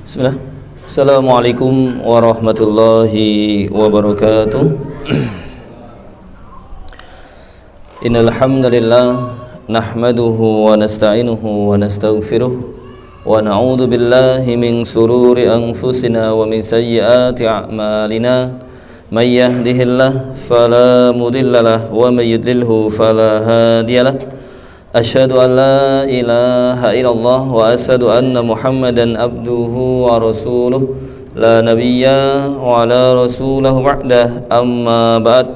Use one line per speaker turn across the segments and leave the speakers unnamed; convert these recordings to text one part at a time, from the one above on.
Bismillah. Assalamualaikum warahmatullahi wabarakatuh. Innal hamdalillah nahmaduhu wa nasta'inuhu wa nastaghfiruh wa na'udzu billahi min sururi anfusina wa min sayyiati a'malina. May yahdihillahu fala mudhillalah wa may yudlilhu fala hadiyalah. Asyhadu an la ilaha illallah wa asyhadu anna Muhammadan abduhu wa rasuluh la nabiyya wa la rasulahu ba'dah amma ba'd.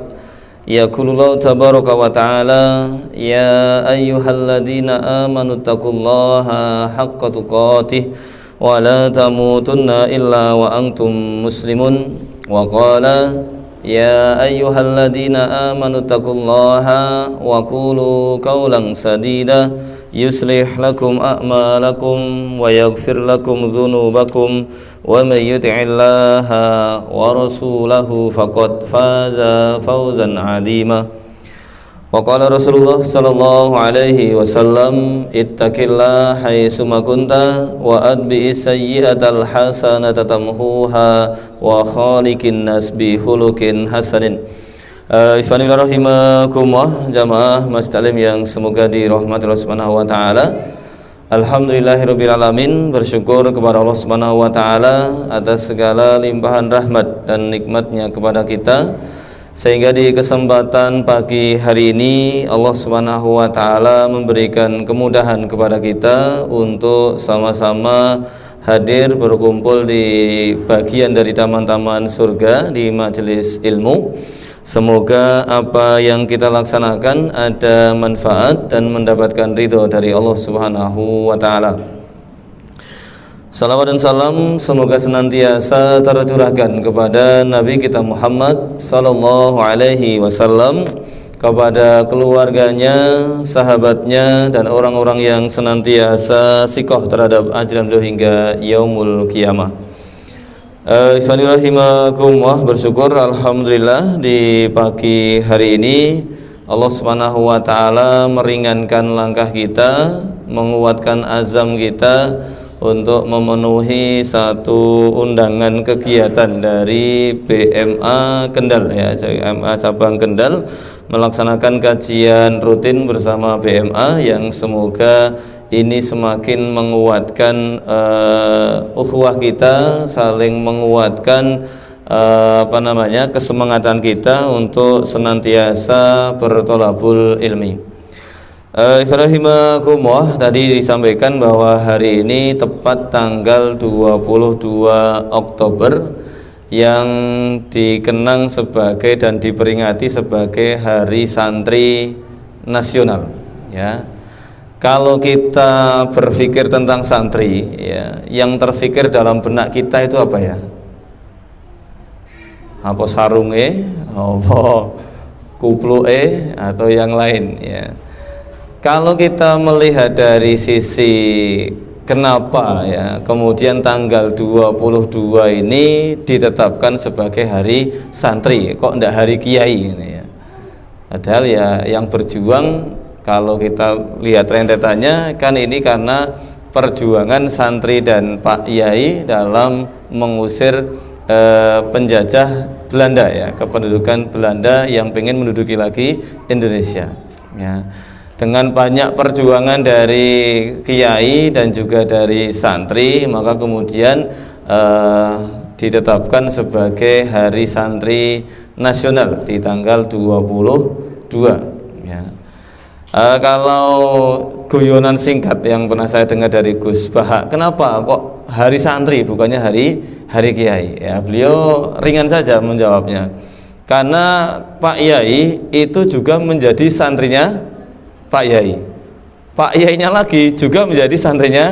Yaqulullahu tabaraka wa ta'ala ya ayyuhalladzina amanu taqullaha haqqa tuqatih wa la tamutunna illa wa antum muslimun wa qala ya ayyuhalladzina amanu taqullaha wa qulu qawlan sadida yuslih lakum a'malakum wa yaghfir lakum dhunubakum wa may yuti'illaha wa rasulahu faqad faza fawzan 'azima. Wa qala Rasulullah sallallahu alaihi wasallam ittaqillaha haitsuma kunta wa adbi'is sayyi'atal hasanata tamhuha wa khaliqin nas bi khuluqin hasanin. Ifanillah rahimakumullah, jamaah masjid alim yang semoga dirahmati Allah Subhanahu wa taala. Alhamdulillahirabbil alamin, bersyukur kepada Allah Subhanahu wa taala atas segala limpahan rahmat dan nikmatnya kepada kita, sehingga di kesempatan pagi hari ini Allah Subhanahu wa taala memberikan kemudahan kepada kita untuk sama-sama hadir berkumpul di bagian dari taman-taman surga di majelis ilmu. Semoga apa yang kita laksanakan ada manfaat dan mendapatkan ridho dari Allah Subhanahu wa taala. Salawat dan salam semoga senantiasa tercurahkan kepada Nabi kita Muhammad sallallahu alaihi wasallam, kepada keluarganya, sahabatnya, dan orang-orang yang senantiasa sikoh terhadap ajaran beliau hingga yaumul qiyamah. Ifanirahimakumullah, bersyukur alhamdulillah di pagi hari ini Allah Subhanahu wa taala meringankan langkah kita, menguatkan azam kita untuk memenuhi satu undangan kegiatan dari BMA Kendal, ya, BMA cabang Kendal, melaksanakan kajian rutin bersama BMA yang semoga ini semakin menguatkan ukhuwah kita, saling menguatkan kesemangatan kita untuk senantiasa bertolabul ilmi. Ibrahimahumullah, tadi disampaikan bahwa hari ini tepat tanggal 22 Oktober yang dikenang sebagai dan diperingati sebagai Hari Santri Nasional, ya. Kalau kita berpikir tentang santri, ya, yang terfikir dalam benak kita itu apa, ya? Apa sarunge, apa kupluke, atau yang lain, ya. Kalau kita melihat dari sisi kenapa, ya, kemudian tanggal 22 ini ditetapkan sebagai hari santri, kok enggak hari kiai ini, ya. Padahal ya yang berjuang, kalau kita lihat rentetannya, kan ini karena perjuangan santri dan Pak Yai dalam mengusir penjajah Belanda, ya, kependudukan Belanda yang ingin menduduki lagi Indonesia, ya. Dengan banyak perjuangan dari kiai dan juga dari santri, maka kemudian ditetapkan sebagai Hari Santri Nasional di tanggal 22, ya. Kalau guyonan singkat yang pernah saya dengar dari Gus Bahak, kenapa kok hari santri bukannya hari kiai? Ya, beliau ringan saja menjawabnya. Karena Pak Yai itu juga menjadi santrinya Pak Yai. Pak Yainya lagi juga menjadi santrinya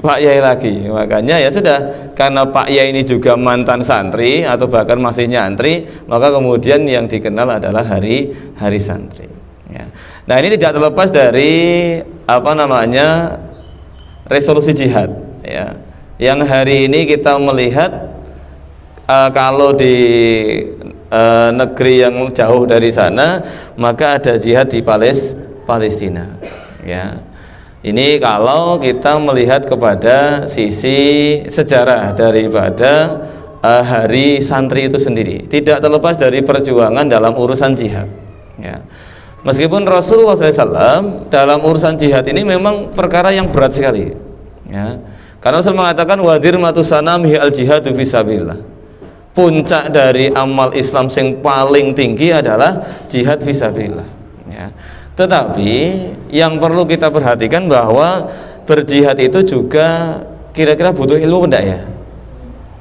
Pak Yai lagi. Makanya ya sudah, karena Pak Yai ini juga mantan santri atau bahkan masih nyantri, maka kemudian yang dikenal adalah hari santri, ya. Nah, ini tidak terlepas dari resolusi jihad, ya. Yang hari ini kita melihat kalau di negeri yang jauh dari sana, maka ada jihad di Palestina, ya. Ini kalau kita melihat kepada sisi sejarah daripada hari santri itu sendiri, tidak terlepas dari perjuangan dalam urusan jihad. Ya. Meskipun Rasulullah SAW dalam urusan jihad ini memang perkara yang berat sekali. Ya. Karena Rasul mengatakan wadir matusanamihi al jihadu fisabilillah. Puncak dari amal Islam yang paling tinggi adalah jihad fisabilillah. Ya. Tetapi yang perlu kita perhatikan bahwa berjihad itu juga kira-kira butuh ilmu enggak ya?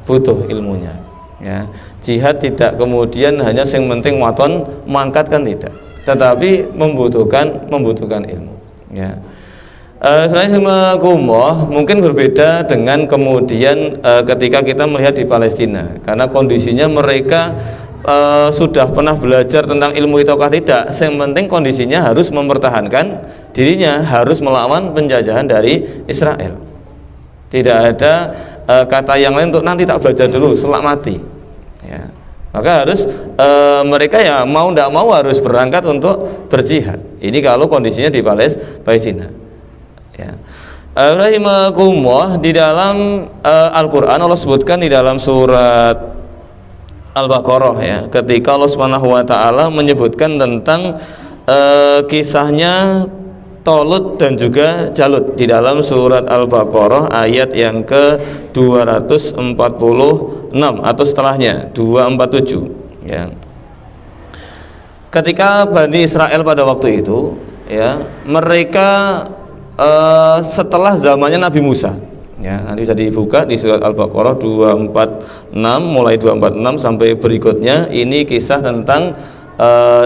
Butuh ilmunya. Ya. Jihad tidak kemudian hanya yang penting waton mangkat kan tidak, tetapi membutuhkan ilmu. Ya. Mungkin berbeda dengan kemudian ketika kita melihat di Palestina, karena kondisinya mereka sudah pernah belajar tentang ilmu itu atau tidak, yang penting kondisinya harus mempertahankan dirinya, harus melawan penjajahan dari Israel. Tidak ada kata yang lain untuk nanti tak belajar dulu selak mati. Ya. Maka harus mereka ya mau tidak mau harus berangkat untuk berjihad. Ini kalau kondisinya di Palestina. Ya. Rahimakumullah, di dalam Al-Quran Allah sebutkan di dalam surat Al-Baqarah ya, ketika Allah Subhanahu wa taala menyebutkan tentang kisahnya Talut dan juga Jalut di dalam surat Al-Baqarah ayat yang ke-246 atau setelahnya 247 ya. Ketika Bani Israel pada waktu itu ya, mereka setelah zamannya Nabi Musa ya, nanti bisa dibuka di surat Al-Baqarah 246, mulai 246 sampai berikutnya. Ini kisah tentang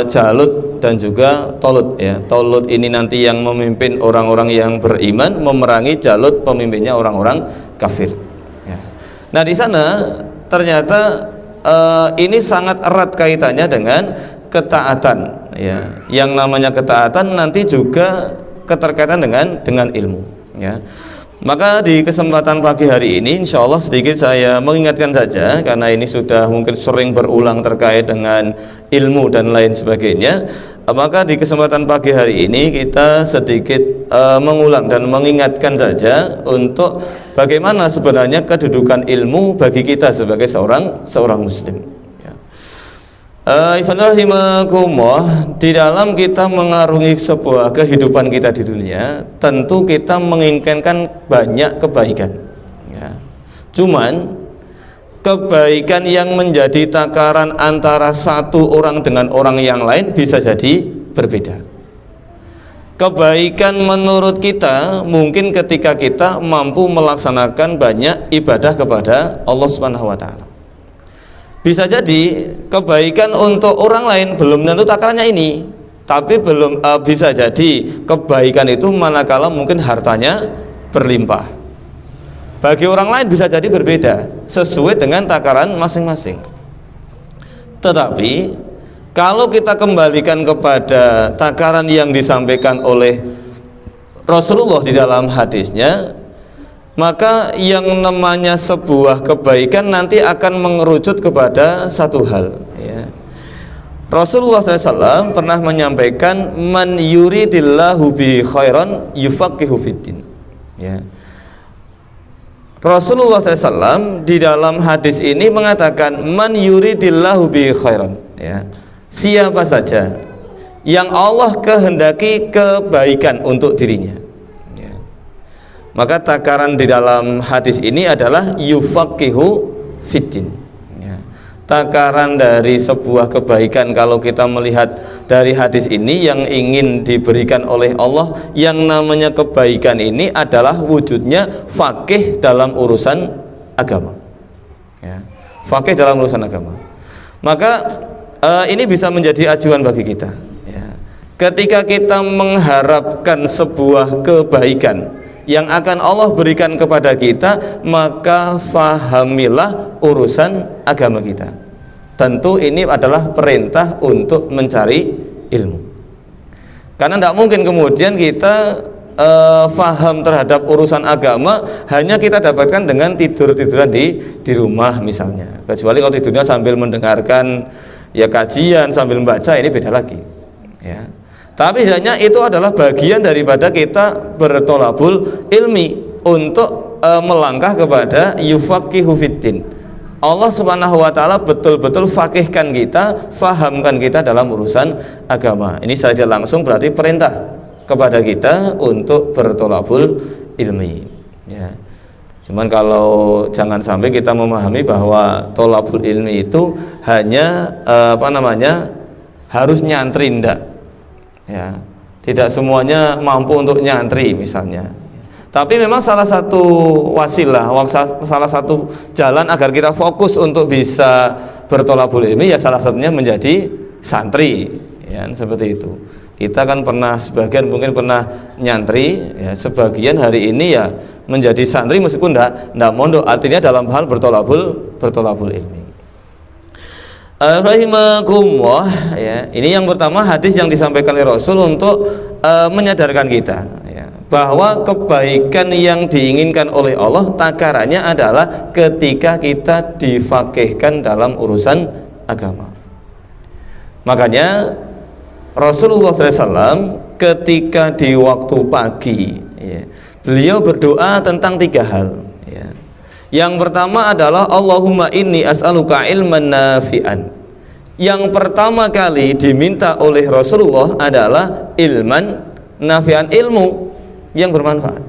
Jalut dan juga Talut ya. Talut ini nanti yang memimpin orang-orang yang beriman memerangi Jalut, pemimpinnya orang-orang kafir ya. Nah di sana ternyata ini sangat erat kaitannya dengan ketaatan ya. Yang namanya ketaatan nanti juga keterkaitan dengan ilmu ya. Maka di kesempatan pagi hari ini insya Allah sedikit saya mengingatkan saja, karena ini sudah mungkin sering berulang terkait dengan ilmu dan lain sebagainya. Maka di kesempatan pagi hari ini kita sedikit mengulang dan mengingatkan saja untuk bagaimana sebenarnya kedudukan ilmu bagi kita sebagai seorang muslim. Di dalam kita mengarungi sebuah kehidupan kita di dunia, tentu kita menginginkan banyak kebaikan ya. Cuman kebaikan yang menjadi takaran antara satu orang dengan orang yang lain bisa jadi berbeda. Kebaikan menurut kita mungkin ketika kita mampu melaksanakan banyak ibadah kepada Allah Subhanahu wa taala. Bisa jadi kebaikan untuk orang lain belum tentu takarannya ini, tapi belum bisa jadi kebaikan itu manakala mungkin hartanya berlimpah. Bagi orang lain bisa jadi berbeda sesuai dengan takaran masing-masing. Tetapi kalau kita kembalikan kepada takaran yang disampaikan oleh Rasulullah di dalam hadisnya, maka yang namanya sebuah kebaikan nanti akan mengerucut kepada satu hal ya. Rasulullah SAW pernah menyampaikan man yuridillahu bihi khairan yufaqihu fiddin ya. Rasulullah SAW di dalam hadis ini mengatakan man yuridillahu bihi khairan ya. Siapa saja yang Allah kehendaki kebaikan untuk dirinya, maka takaran di dalam hadis ini adalah yufaqihu fiddin ya. Takaran dari sebuah kebaikan kalau kita melihat dari hadis ini yang ingin diberikan oleh Allah, yang namanya kebaikan ini adalah wujudnya faqih dalam urusan agama ya. Faqih dalam urusan agama. Maka ini bisa menjadi acuan bagi kita ya. Ketika kita mengharapkan sebuah kebaikan yang akan Allah berikan kepada kita, maka fahamilah urusan agama kita. Tentu ini adalah perintah untuk mencari ilmu, karena tidak mungkin kemudian kita faham terhadap urusan agama hanya kita dapatkan dengan tidur-tiduran di rumah misalnya, kecuali kalau tidurnya sambil mendengarkan ya kajian, sambil membaca, ini beda lagi ya. Tapi hanya itu adalah bagian daripada kita bertolabul ilmi untuk melangkah kepada yufaqihu fiddin. Allah Subhanahu wa taala betul-betul fakihkan kita, fahamkan kita dalam urusan agama. Ini saja langsung berarti perintah kepada kita untuk bertolabul ilmi, ya. Cuman kalau jangan sampai kita memahami bahwa tolabul ilmi itu hanya harus nyantri, enggak. Ya, tidak semuanya mampu untuk nyantri misalnya. Tapi memang salah satu wasilah, salah satu jalan agar kita fokus untuk bisa bertolabul ilmi ya salah satunya menjadi santri, ya, seperti itu. Kita kan pernah, sebagian mungkin pernah nyantri, ya, sebagian hari ini ya menjadi santri meskipun enggak mondok, artinya dalam hal bertolabul ilmi. Rahimakumullah, ya. Ini yang pertama hadis yang disampaikan oleh Rasul untuk menyadarkan kita, ya, bahwa kebaikan yang diinginkan oleh Allah takarannya adalah ketika kita difaqihkan dalam urusan agama. Makanya Rasulullah SAW ketika di waktu pagi, ya, beliau berdoa tentang 3 hal, ya. Yang pertama adalah Allahumma inni as'aluka ilman nafi'an. Yang pertama kali diminta oleh Rasulullah adalah ilman nafi'an, ilmu yang bermanfaat.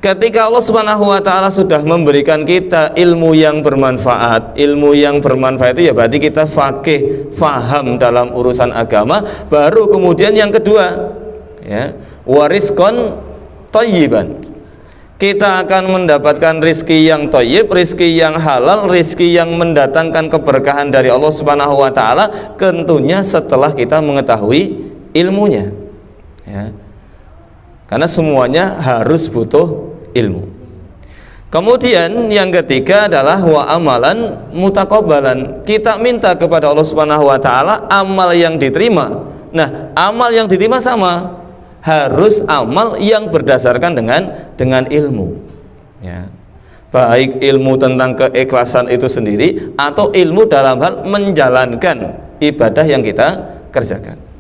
Ketika Allah Subhanahu wa taala sudah memberikan kita ilmu yang bermanfaat, itu ya berarti kita faqih, faham dalam urusan agama. Baru kemudian yang kedua, ya, warizqan thayyiban. Kita akan mendapatkan rizki yang thayyib, rizki yang halal, rizki yang mendatangkan keberkahan dari Allah Subhanahu wa taala, tentunya setelah kita mengetahui ilmunya, ya. Karena semuanya harus butuh ilmu. Kemudian yang ketiga adalah wa amalan mutaqabbalan. Kita minta kepada Allah Subhanahu wa taala amal yang diterima. Nah, amal yang diterima sama, harus amal yang berdasarkan dengan ilmu, ya. Baik ilmu tentang keikhlasan itu sendiri atau ilmu dalam hal menjalankan ibadah yang kita kerjakan.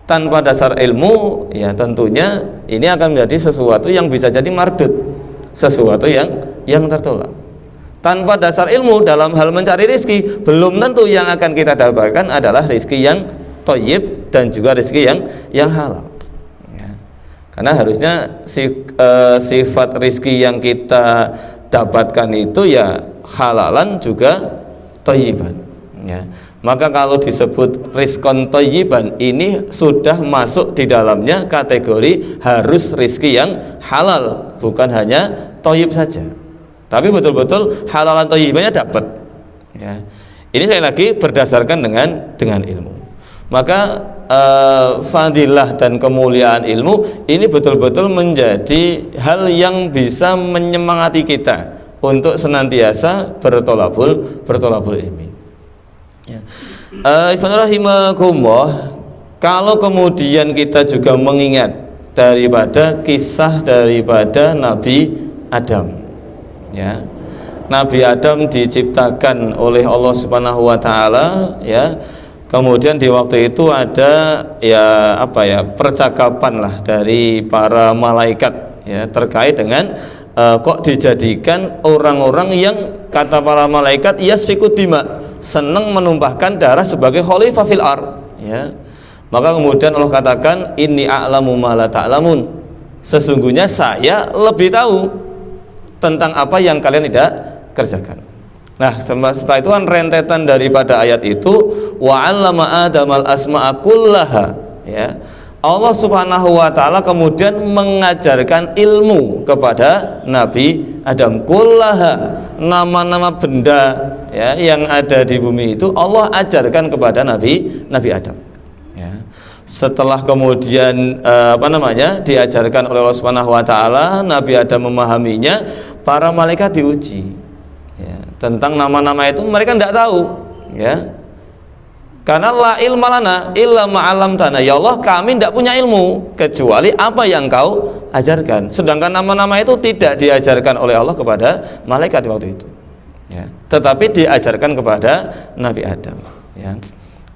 Tanpa dasar ilmu, ya tentunya ini akan menjadi sesuatu yang bisa jadi mardud, sesuatu yang tertolak. Tanpa dasar ilmu dalam hal mencari rezeki, belum tentu yang akan kita dapatkan adalah rezeki yang thayyib dan juga rezeki yang halal. Karena harusnya sifat rizki yang kita dapatkan itu ya halalan juga thayyiban, ya. Maka kalau disebut rizqan thayyiban, ini sudah masuk di dalamnya kategori harus rizki yang halal, bukan hanya thayyib saja, tapi betul-betul halalan thayyibannya dapat, ya. Ini sekali lagi berdasarkan dengan ilmu. Maka fadilah dan kemuliaan ilmu ini betul-betul menjadi hal yang bisa menyemangati kita untuk senantiasa bertolabul ilmi, ya. Rahimakumullah, kalau kemudian kita juga mengingat daripada kisah daripada Nabi Adam, ya. Nabi Adam diciptakan oleh Allah Subhanahu wa taala, ya. Kemudian di waktu itu ada percakapan lah dari para malaikat, ya, terkait dengan kok dijadikan orang-orang yang kata para malaikat yasfiku dima, senang menumpahkan darah sebagai khalifah fil ard, ya. Maka kemudian Allah katakan inni a'lamu ma la ta'lamun, sesungguhnya saya lebih tahu tentang apa yang kalian tidak kerjakan. Nah, setelah itu kan rentetan daripada ayat itu wa 'allama adamal asma'a kullaha, ya. Allah Subhanahu wa taala kemudian mengajarkan ilmu kepada Nabi Adam, kullaha, nama-nama benda, ya, yang ada di bumi itu Allah ajarkan kepada Nabi Adam, ya. Setelah kemudian diajarkan oleh Allah Subhanahu wa taala, Nabi Adam memahaminya, para malaikat diuji, ya, tentang nama-nama itu mereka tidak tahu, ya. Karena la ilma lana illa ma'alamtana, ya Allah kami tidak punya ilmu kecuali apa yang kau ajarkan. Sedangkan nama-nama itu tidak diajarkan oleh Allah kepada malaikat di waktu itu, ya, tetapi diajarkan kepada Nabi Adam, ya.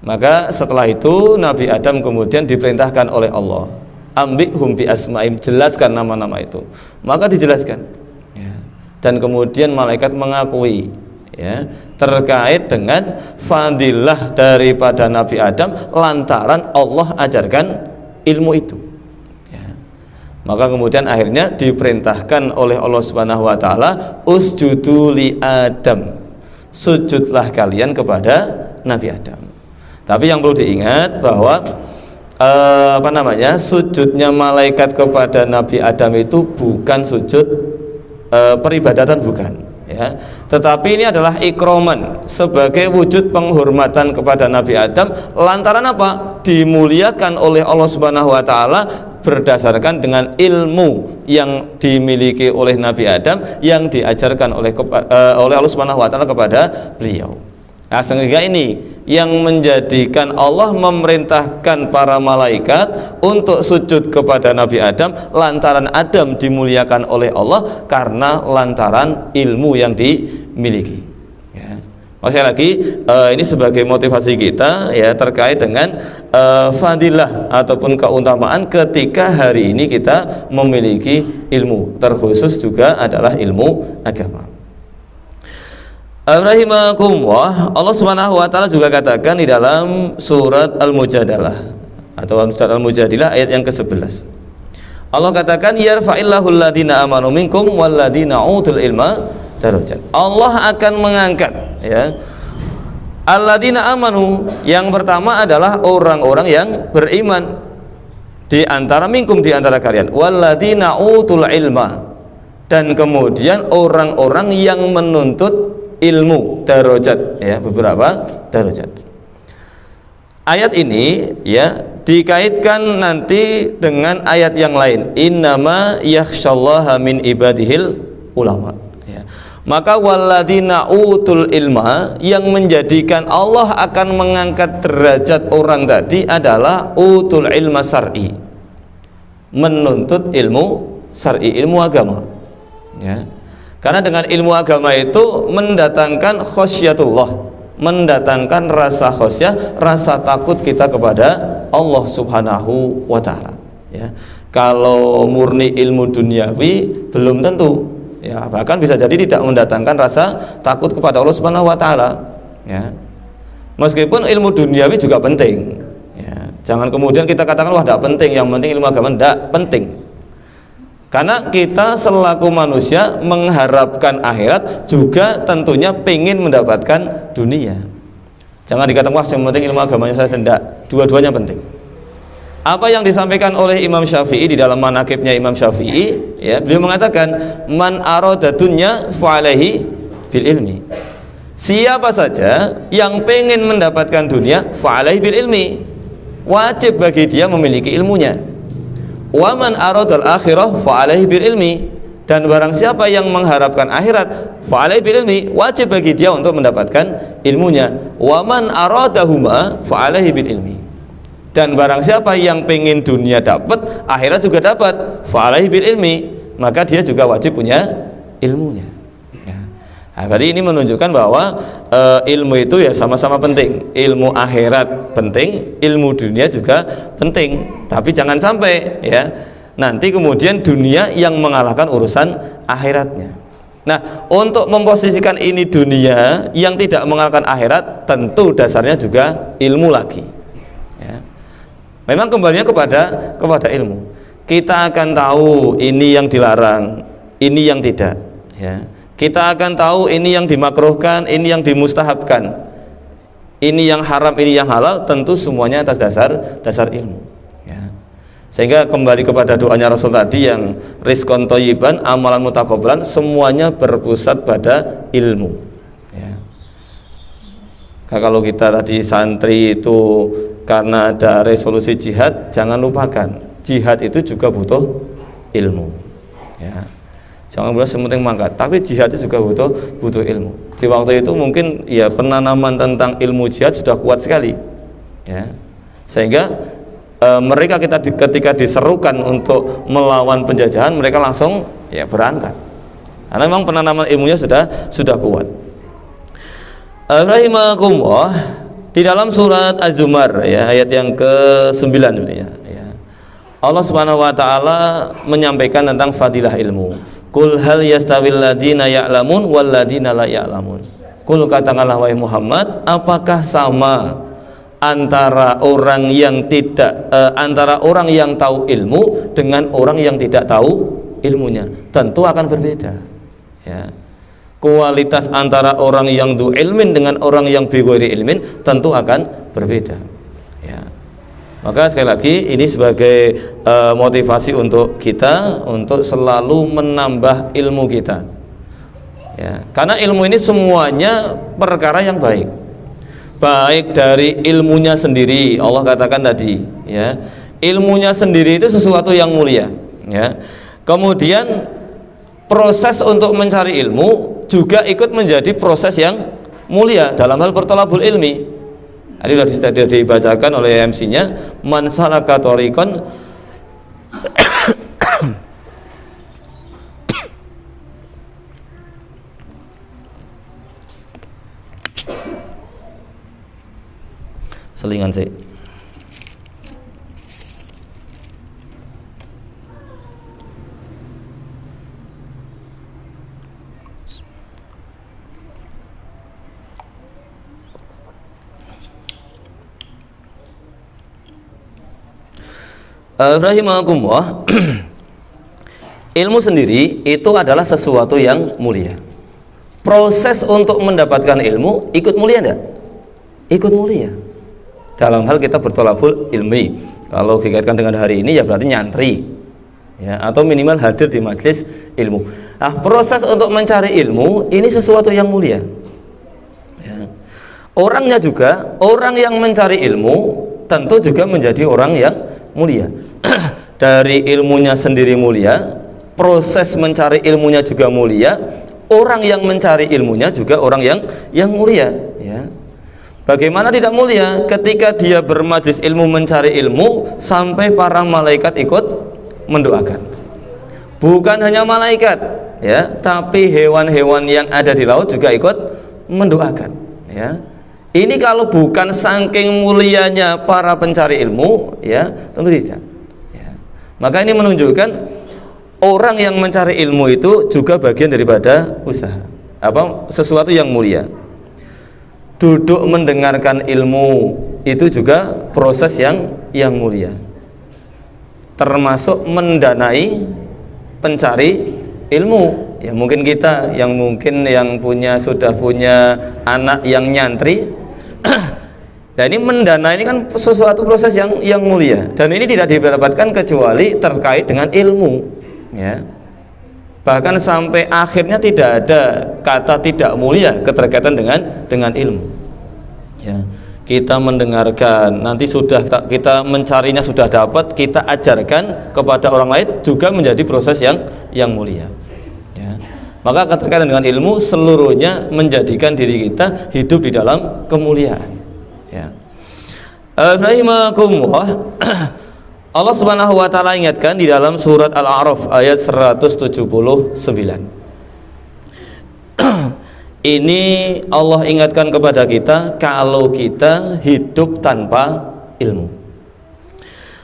Maka setelah itu Nabi Adam kemudian diperintahkan oleh Allah, ambihum bi asma'im, jelaskan nama-nama itu. Maka dijelaskan, ya. Dan kemudian malaikat mengakui, ya, terkait dengan fadilah daripada Nabi Adam lantaran Allah ajarkan ilmu itu, ya. Maka kemudian akhirnya diperintahkan oleh Allah Subhanahu wa taala, usjudu li Adam, sujudlah kalian kepada Nabi Adam. Tapi yang perlu diingat bahwa sujudnya malaikat kepada Nabi Adam itu bukan sujud peribadatan, bukan, ya. Tetapi ini adalah ikroman, sebagai wujud penghormatan kepada Nabi Adam lantaran apa? Dimuliakan oleh Allah Subhanahu wa taala berdasarkan dengan ilmu yang dimiliki oleh Nabi Adam yang diajarkan oleh Allah Subhanahu wa taala kepada beliau. Nah, sehingga ini yang menjadikan Allah memerintahkan para malaikat untuk sujud kepada Nabi Adam lantaran Adam dimuliakan oleh Allah karena lantaran ilmu yang dimiliki, ya. Masih lagi ini sebagai motivasi kita, ya, terkait dengan fadilah ataupun keutamaan ketika hari ini kita memiliki ilmu, terkhusus juga adalah ilmu agama. Rahimakumullah, Allah Subhanahu wa taala juga katakan di dalam surat Al-Mujadalah atau surat Al-Mujadilah ayat yang ke-11. Allah katakan yarfa'illahu alladziina amanu minkum walladziina utul ilma darajat. Allah akan mengangkat, ya, alladziina amanu, yang pertama adalah orang-orang yang beriman di antara minkum, di antara kalian, walladziina utul ilma, dan kemudian orang-orang yang menuntut ilmu, darajat, ya, beberapa darajat. Ayat ini, ya, dikaitkan nanti dengan ayat yang lain, innama yakhsyallaha min ibadihil ulama, ya. Maka walladzina utul ilma, yang menjadikan Allah akan mengangkat derajat orang tadi adalah utul ilma syar'i, menuntut ilmu syar'i, ilmu agama, ya. Karena dengan ilmu agama itu mendatangkan khosyatullah, mendatangkan rasa khosyah, rasa takut kita kepada Allah Subhanahu wa taala, ya. Kalau murni ilmu duniawi belum tentu, ya, bahkan bisa jadi tidak mendatangkan rasa takut kepada Allah Subhanahu wa taala, ya. Meskipun ilmu duniawi juga penting, ya. Jangan kemudian kita katakan wah tidak penting, yang penting ilmu agama. Tidak penting. Karena kita selaku manusia mengharapkan akhirat, juga tentunya pengen mendapatkan dunia. Jangan dikatakan wah yang penting ilmu agamanya saya, tidak. Dua-duanya penting. Apa yang disampaikan oleh Imam Syafi'i di dalam manaqibnya Imam Syafi'i, ya, beliau mengatakan man arada dunya fa'alaihi bil ilmi. Siapa saja yang pengen mendapatkan dunia, fa'alaihi bil ilmi, wajib bagi dia memiliki ilmunya. Wa man aradal akhirah fa alaihi bil ilmi, dan barang siapa yang mengharapkan akhirat, fa alaihi bil ilmi, wajib bagi dia untuk mendapatkan ilmunya. Wa man aradahuma fa alaihi bil ilmi, dan barang siapa yang pengen dunia dapat, akhirat juga dapat, fa alaihi bil ilmi, maka dia juga wajib punya ilmunya, ya. Nah, berarti ini menunjukkan bahwa ilmu itu ya sama-sama penting. Ilmu akhirat penting, ilmu dunia juga penting. Tapi jangan sampai, ya, nanti kemudian dunia yang mengalahkan urusan akhiratnya. Nah, untuk memposisikan ini dunia yang tidak mengalahkan akhirat, tentu dasarnya juga ilmu lagi, ya. Memang kembalinya kepada ilmu. Kita akan tahu ini yang dilarang, ini yang tidak, ya. Kita akan tahu ini yang dimakruhkan, ini yang dimustahabkan, ini yang haram, ini yang halal, tentu semuanya atas dasar ilmu, ya. Sehingga kembali kepada doanya Rasul tadi yang rizqon thayyiban, amalan mutaqabbalan, semuanya berpusat pada ilmu, ya. Kalau kita tadi santri itu karena ada resolusi jihad, jangan lupakan jihad itu juga butuh ilmu, ya. Jangan boleh sementing mangkat, tapi jihad itu juga butuh ilmu. Di waktu itu mungkin ya penanaman tentang ilmu jihad sudah kuat sekali, ya. Sehingga mereka ketika diserukan untuk melawan penjajahan, mereka langsung ya berangkat. Karena memang penanaman ilmunya sudah kuat. Rahimakumullah, Di dalam surat Az-Zumar ya, ayat yang ke-9 ya. Allah Subhanahu wa taala menyampaikan tentang fadilah ilmu. Qul hal yastawil ladzina ya'lamun wal ladzina la ya'lamun. Qul, katakanlah wahai Muhammad, apakah sama antara orang yang antara orang yang tahu ilmu dengan orang yang tidak tahu ilmunya? Tentu akan berbeda. Ya. Kualitas antara orang yang du ilmin dengan orang yang bighairi ilmin tentu akan berbeda. Ya. Maka sekali lagi ini sebagai motivasi untuk kita untuk selalu menambah ilmu kita. Ya. Karena ilmu ini semuanya perkara yang baik. Baik dari ilmunya sendiri, Allah katakan tadi, ya. Ilmunya sendiri itu sesuatu yang mulia, ya. Kemudian proses untuk mencari ilmu juga ikut menjadi proses yang mulia dalam hal bertolabul ilmi. Tadi sudah dibacakan oleh MC-nya, man salaka thariqan selingan sih. Rahimakumullah. Ilmu sendiri itu adalah sesuatu yang mulia. Proses untuk mendapatkan ilmu ikut mulia enggak? Ikut mulia. Dalam hal kita bertolabul ilmi. Kalau dikaitkan dengan hari ini ya berarti nyantri, ya, atau minimal hadir di majelis ilmu. Nah, proses untuk mencari ilmu ini sesuatu yang mulia. Ya. Orangnya juga, orang yang mencari ilmu tentu juga menjadi orang yang mulia. Dari ilmunya sendiri mulia, proses mencari ilmunya juga mulia, orang yang mencari ilmunya juga orang yang mulia, ya. Bagaimana tidak mulia ketika dia bermajlis ilmu mencari ilmu sampai para malaikat ikut mendoakan. Bukan hanya malaikat, ya, tapi hewan-hewan yang ada di laut juga ikut mendoakan, ya. Ini kalau bukan saking mulianya para pencari ilmu, ya, tentu tidak. Ya. Maka ini menunjukkan orang yang mencari ilmu itu juga bagian daripada usaha, sesuatu yang mulia. Duduk mendengarkan ilmu itu juga proses yang mulia. Termasuk mendanai pencari ilmu. Ya mungkin kita yang sudah punya anak yang nyantri. Nah, ini mendanai ini kan sesuatu proses yang mulia, dan ini tidak didapatkan kecuali terkait dengan ilmu, ya. Bahkan sampai akhirnya tidak ada kata tidak mulia keterkaitan dengan ilmu, ya. Kita mendengarkan, nanti sudah kita mencarinya sudah dapat, kita ajarkan kepada orang lain juga menjadi proses yang mulia, ya. Maka keterkaitan dengan ilmu seluruhnya menjadikan diri kita hidup di dalam kemuliaan, ya. Rahimakumullah. Allah Subhanahu wa taala ingatkan di dalam surat Al-A'raf ayat 179. Ini Allah ingatkan kepada kita kalau kita hidup tanpa ilmu.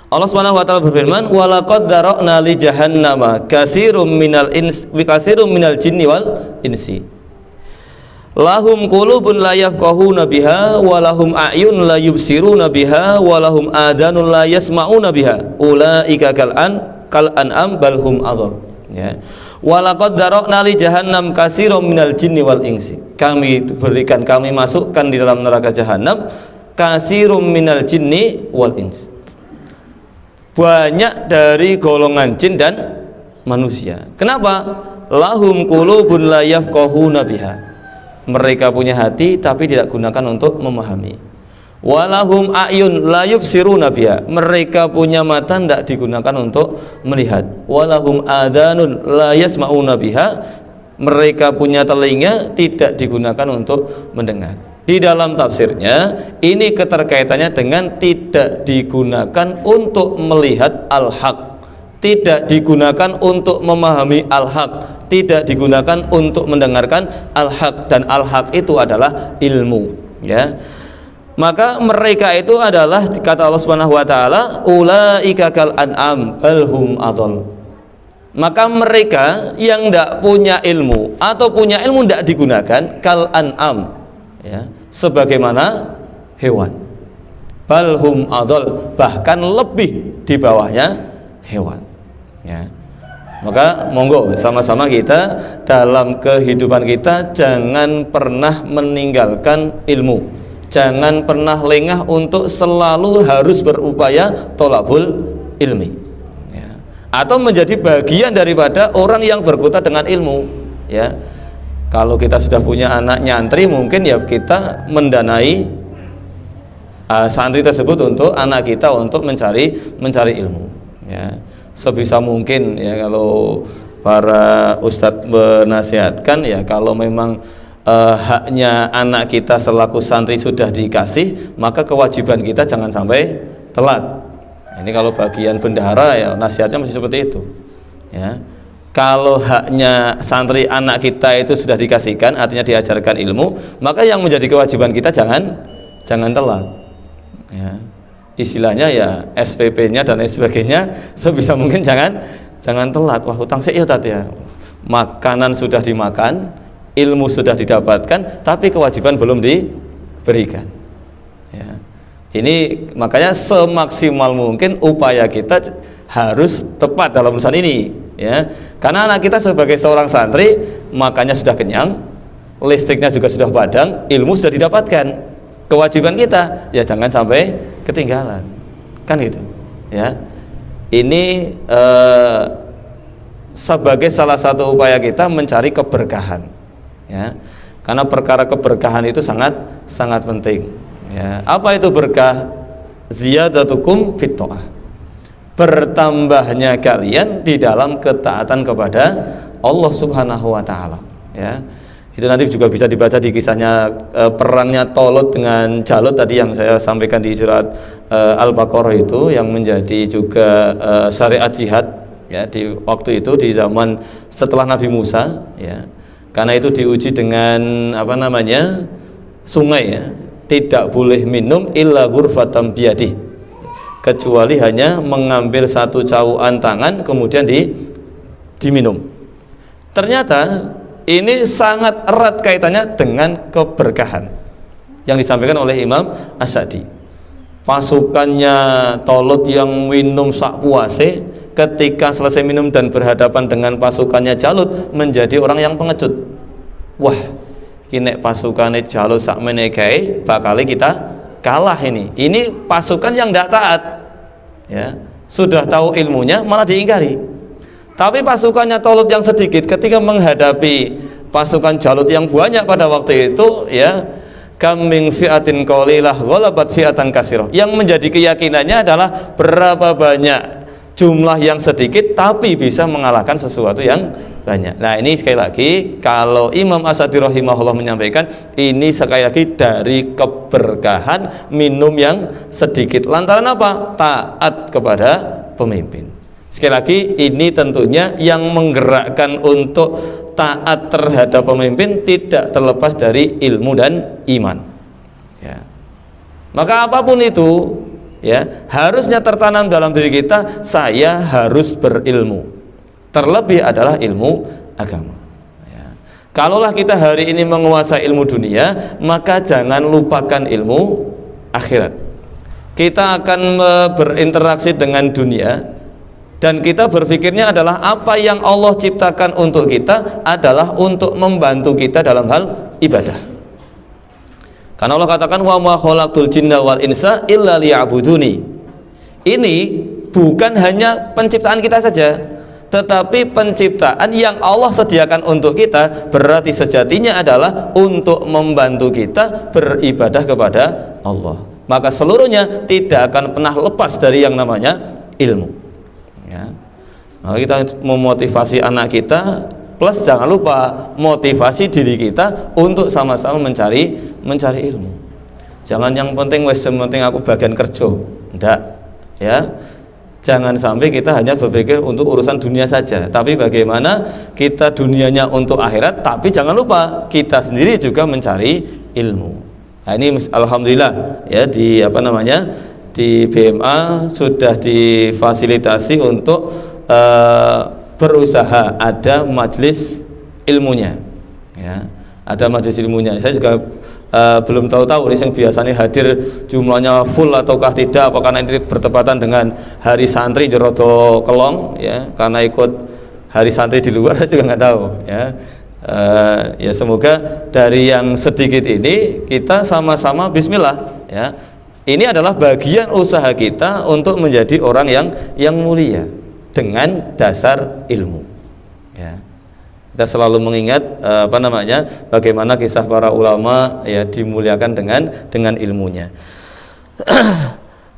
Allah Subhanahu wa taala berfirman, "Wa laqad dara'na li jahannama katsirum minal jinni wal insi. Lahum qulubun la yafqahuna biha wa lahum a'yun la yubsiruna biha wa lahum adanun la yasma'una biha. Ulaika kal an'am bal hum adhal." Ya. Wa laqad dara'na li jahannam katsirum minal jinni wal insi. Kami masukkan di dalam neraka jahanam katsirum minal jinni wal insi. Banyak dari golongan jin dan manusia. Kenapa? Lahum qulubun la yafqahuna biha. Mereka punya hati tapi tidak gunakan untuk memahami. Walahum a'yun la yubsiruna biha. Mereka punya mata tidak digunakan untuk melihat. Walahum adanun la yasma'una biha. Mereka punya telinga tidak digunakan untuk mendengar. Di dalam tafsirnya ini keterkaitannya dengan tidak digunakan untuk melihat al-haq, tidak digunakan untuk memahami al-haq, tidak digunakan untuk mendengarkan al-haq, dan al-haq itu adalah ilmu, ya. Maka mereka itu adalah, kata Allah Subhanahu wa taala, ulaika kal an'am balhum adall. Maka mereka yang tidak punya ilmu atau punya ilmu tidak digunakan, kal an'am, ya, sebagaimana hewan. Balhum adall, bahkan lebih di bawahnya hewan, ya. Maka monggo sama-sama kita dalam kehidupan kita jangan pernah meninggalkan ilmu. Jangan pernah lengah untuk selalu harus berupaya tolabul ilmi, ya. Atau menjadi bagian daripada orang yang berkutat dengan ilmu, ya. Kalau kita sudah punya anak nyantri, mungkin ya kita mendanai santri tersebut untuk anak kita untuk mencari ilmu, ya. Sebisa mungkin ya, kalau para ustadz menasihatkan ya, kalau memang haknya anak kita selaku santri sudah dikasih, maka kewajiban kita jangan sampai telat. Ini kalau bagian bendahara ya nasihatnya masih seperti itu, ya. Kalau haknya santri anak kita itu sudah dikasihkan, artinya diajarkan ilmu, maka yang menjadi kewajiban kita jangan telat, ya. Istilahnya ya SPP-nya dan lain sebagainya sebisa mungkin jangan telat. Wah, hutang sih ya tadi ya. Makanan sudah dimakan, ilmu sudah didapatkan, tapi kewajiban belum diberikan, ya. Ini makanya semaksimal mungkin upaya kita harus tepat dalam urusan ini, ya. Karena anak kita sebagai seorang santri makannya sudah kenyang, listriknya juga sudah padam, ilmu sudah didapatkan. Kewajiban kita ya jangan sampai ketinggalan, kan gitu, ya. Ini sebagai salah satu upaya kita mencari keberkahan, ya. Karena perkara keberkahan itu sangat penting, ya. Apa itu berkah? Ziyadatukum fit ta'ah, bertambahnya kalian di dalam ketaatan kepada Allah Subhanahu wa taala, ya. Itu nanti juga bisa dibaca di kisahnya perangnya Tolut dengan Jalut tadi yang saya sampaikan di surat Al-Baqarah itu, yang menjadi juga syariat jihad, ya, di waktu itu di zaman setelah Nabi Musa, ya. Karena itu diuji dengan sungai, ya. Tidak boleh minum illa ghurfatam biyadih, kecuali hanya mengambil satu cauan tangan kemudian diminum. Ternyata ini sangat erat kaitannya dengan keberkahan yang disampaikan oleh Imam As-Sa'di. Pasukannya Tolut yang minum sak puase, ketika selesai minum dan berhadapan dengan pasukannya Jalut, menjadi orang yang pengecut. Wah, kini pasukannya Jalut sak menegai, bakal kita kalah ini. Ini pasukan yang tidak taat, ya. Sudah tahu ilmunya malah diingkari. Tapi pasukannya Tolut yang sedikit ketika menghadapi pasukan Jalut yang banyak pada waktu itu, ya, kam min fi'atin qalilah ghalabat fi'atan katsirah. Yang menjadi keyakinannya adalah berapa banyak jumlah yang sedikit tapi bisa mengalahkan sesuatu yang banyak. Nah, ini sekali lagi kalau Imam As-Sa'di rahimahullah menyampaikan, ini sekali lagi dari keberkahan minum yang sedikit. Lantaran apa? Taat kepada pemimpin. Sekali lagi ini tentunya yang menggerakkan untuk taat terhadap pemimpin tidak terlepas dari ilmu dan iman, ya. Maka apapun itu, ya, harusnya tertanam dalam diri kita, saya harus berilmu. Terlebih adalah ilmu agama, ya. Kalaulah kita hari ini menguasai ilmu dunia, maka jangan lupakan ilmu akhirat. Kita akan berinteraksi dengan dunia, dan kita berpikirnya adalah apa yang Allah ciptakan untuk kita adalah untuk membantu kita dalam hal ibadah. Karena Allah katakan wa ma khalaqtul jinna wal insa illa liya'buduni. Ini bukan hanya penciptaan kita saja, tetapi penciptaan yang Allah sediakan untuk kita, berarti sejatinya adalah untuk membantu kita beribadah kepada Allah. Maka seluruhnya tidak akan pernah lepas dari yang namanya ilmu, ya. Maka kita memotivasi anak kita, plus jangan lupa motivasi diri kita untuk sama-sama mencari ilmu. Jangan yang penting penting aku bagian kerja, enggak, ya. Jangan sampai kita hanya berpikir untuk urusan dunia saja, tapi bagaimana kita dunianya untuk akhirat, tapi jangan lupa kita sendiri juga mencari ilmu. Nah, ini alhamdulillah ya di di BMA sudah difasilitasi untuk berusaha ada majelis ilmunya, ya, ada majelis ilmunya. Saya juga belum tahu ini yang biasanya hadir jumlahnya full ataukah tidak, apakah nanti bertepatan dengan hari santri Jeroto Kelong, ya, karena ikut hari santri di luar saya juga nggak tahu, ya. Ya semoga dari yang sedikit ini kita sama-sama bismillah, ya. Ini adalah bagian usaha kita untuk menjadi orang yang mulia dengan dasar ilmu, ya. Kita selalu mengingat bagaimana kisah para ulama ya dimuliakan dengan ilmunya.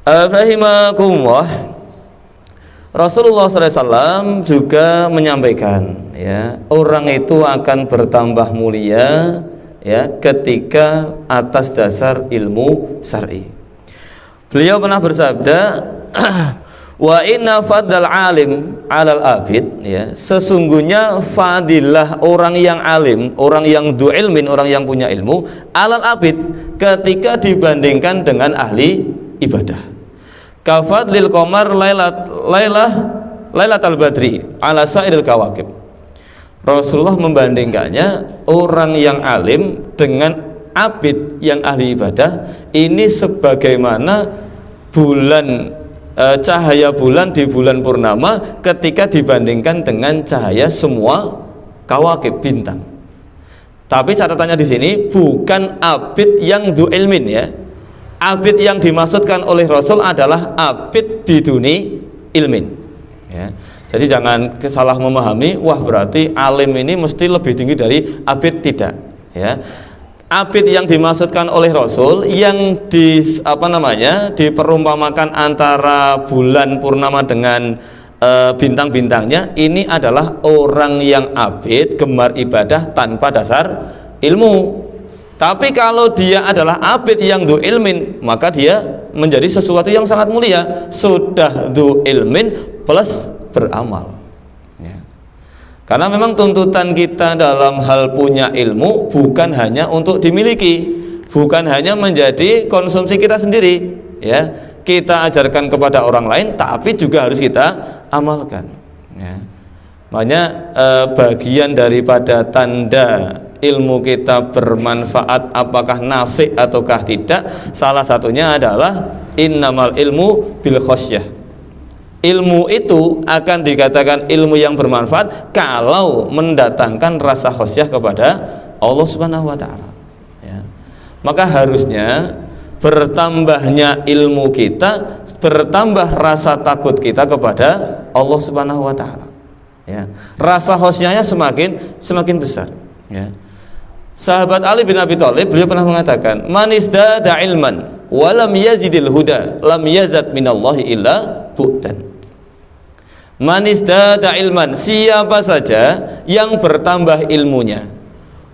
Rahimakumullah. Rasulullah SAW juga menyampaikan, ya, orang itu akan bertambah mulia ya ketika atas dasar ilmu syar'i. Beliau pernah bersabda, wa inna fadlal alim alal abid, ya, sesungguhnya fadilah orang yang alim, orang yang du ilmin, orang yang punya ilmu, alal abid ketika dibandingkan dengan ahli ibadah. Kafadlil qamar lailatal badri ala sairil kawakib. Rasulullah membandingkannya orang yang alim dengan abid yang ahli ibadah ini sebagaimana bulan, cahaya bulan di bulan purnama ketika dibandingkan dengan cahaya semua kawakib, bintang. Tapi catatannya di sini bukan abid yang du ilmin, ya. Abid yang dimaksudkan oleh Rasul adalah abid biduni ilmin, ya. Jadi jangan salah memahami, wah berarti alim ini mesti lebih tinggi dari abid, tidak, ya. Abid yang dimaksudkan oleh Rasul yang diperumpamakan antara bulan purnama dengan bintang-bintangnya, ini adalah orang yang abid gemar ibadah tanpa dasar ilmu. Tapi kalau dia adalah abid yang du ilmin, maka dia menjadi sesuatu yang sangat mulia. Sudah du ilmin plus beramal, ya. Karena memang tuntutan kita dalam hal punya ilmu bukan hanya untuk dimiliki, bukan hanya menjadi konsumsi kita sendiri, ya. Kita ajarkan kepada orang lain, tapi juga harus kita amalkan, ya. Makanya bagian daripada tanda ilmu kita bermanfaat, apakah nafi ataukah tidak, salah satunya adalah innamal ilmu bil khosyah. Ilmu itu akan dikatakan ilmu yang bermanfaat kalau mendatangkan rasa khosyah kepada Allah Subhanahu wa taala, ya. Maka harusnya bertambahnya ilmu kita, bertambah rasa takut kita kepada Allah Subhanahu wa taala, ya. Rasa khosyahnya semakin besar, ya. Sahabat Ali bin Abi Thalib, beliau pernah mengatakan, man izdada ilman wa lam yazidil huda lam yazad minallahi illa bu'dan. Man izdada ilman, siapa saja yang bertambah ilmunya,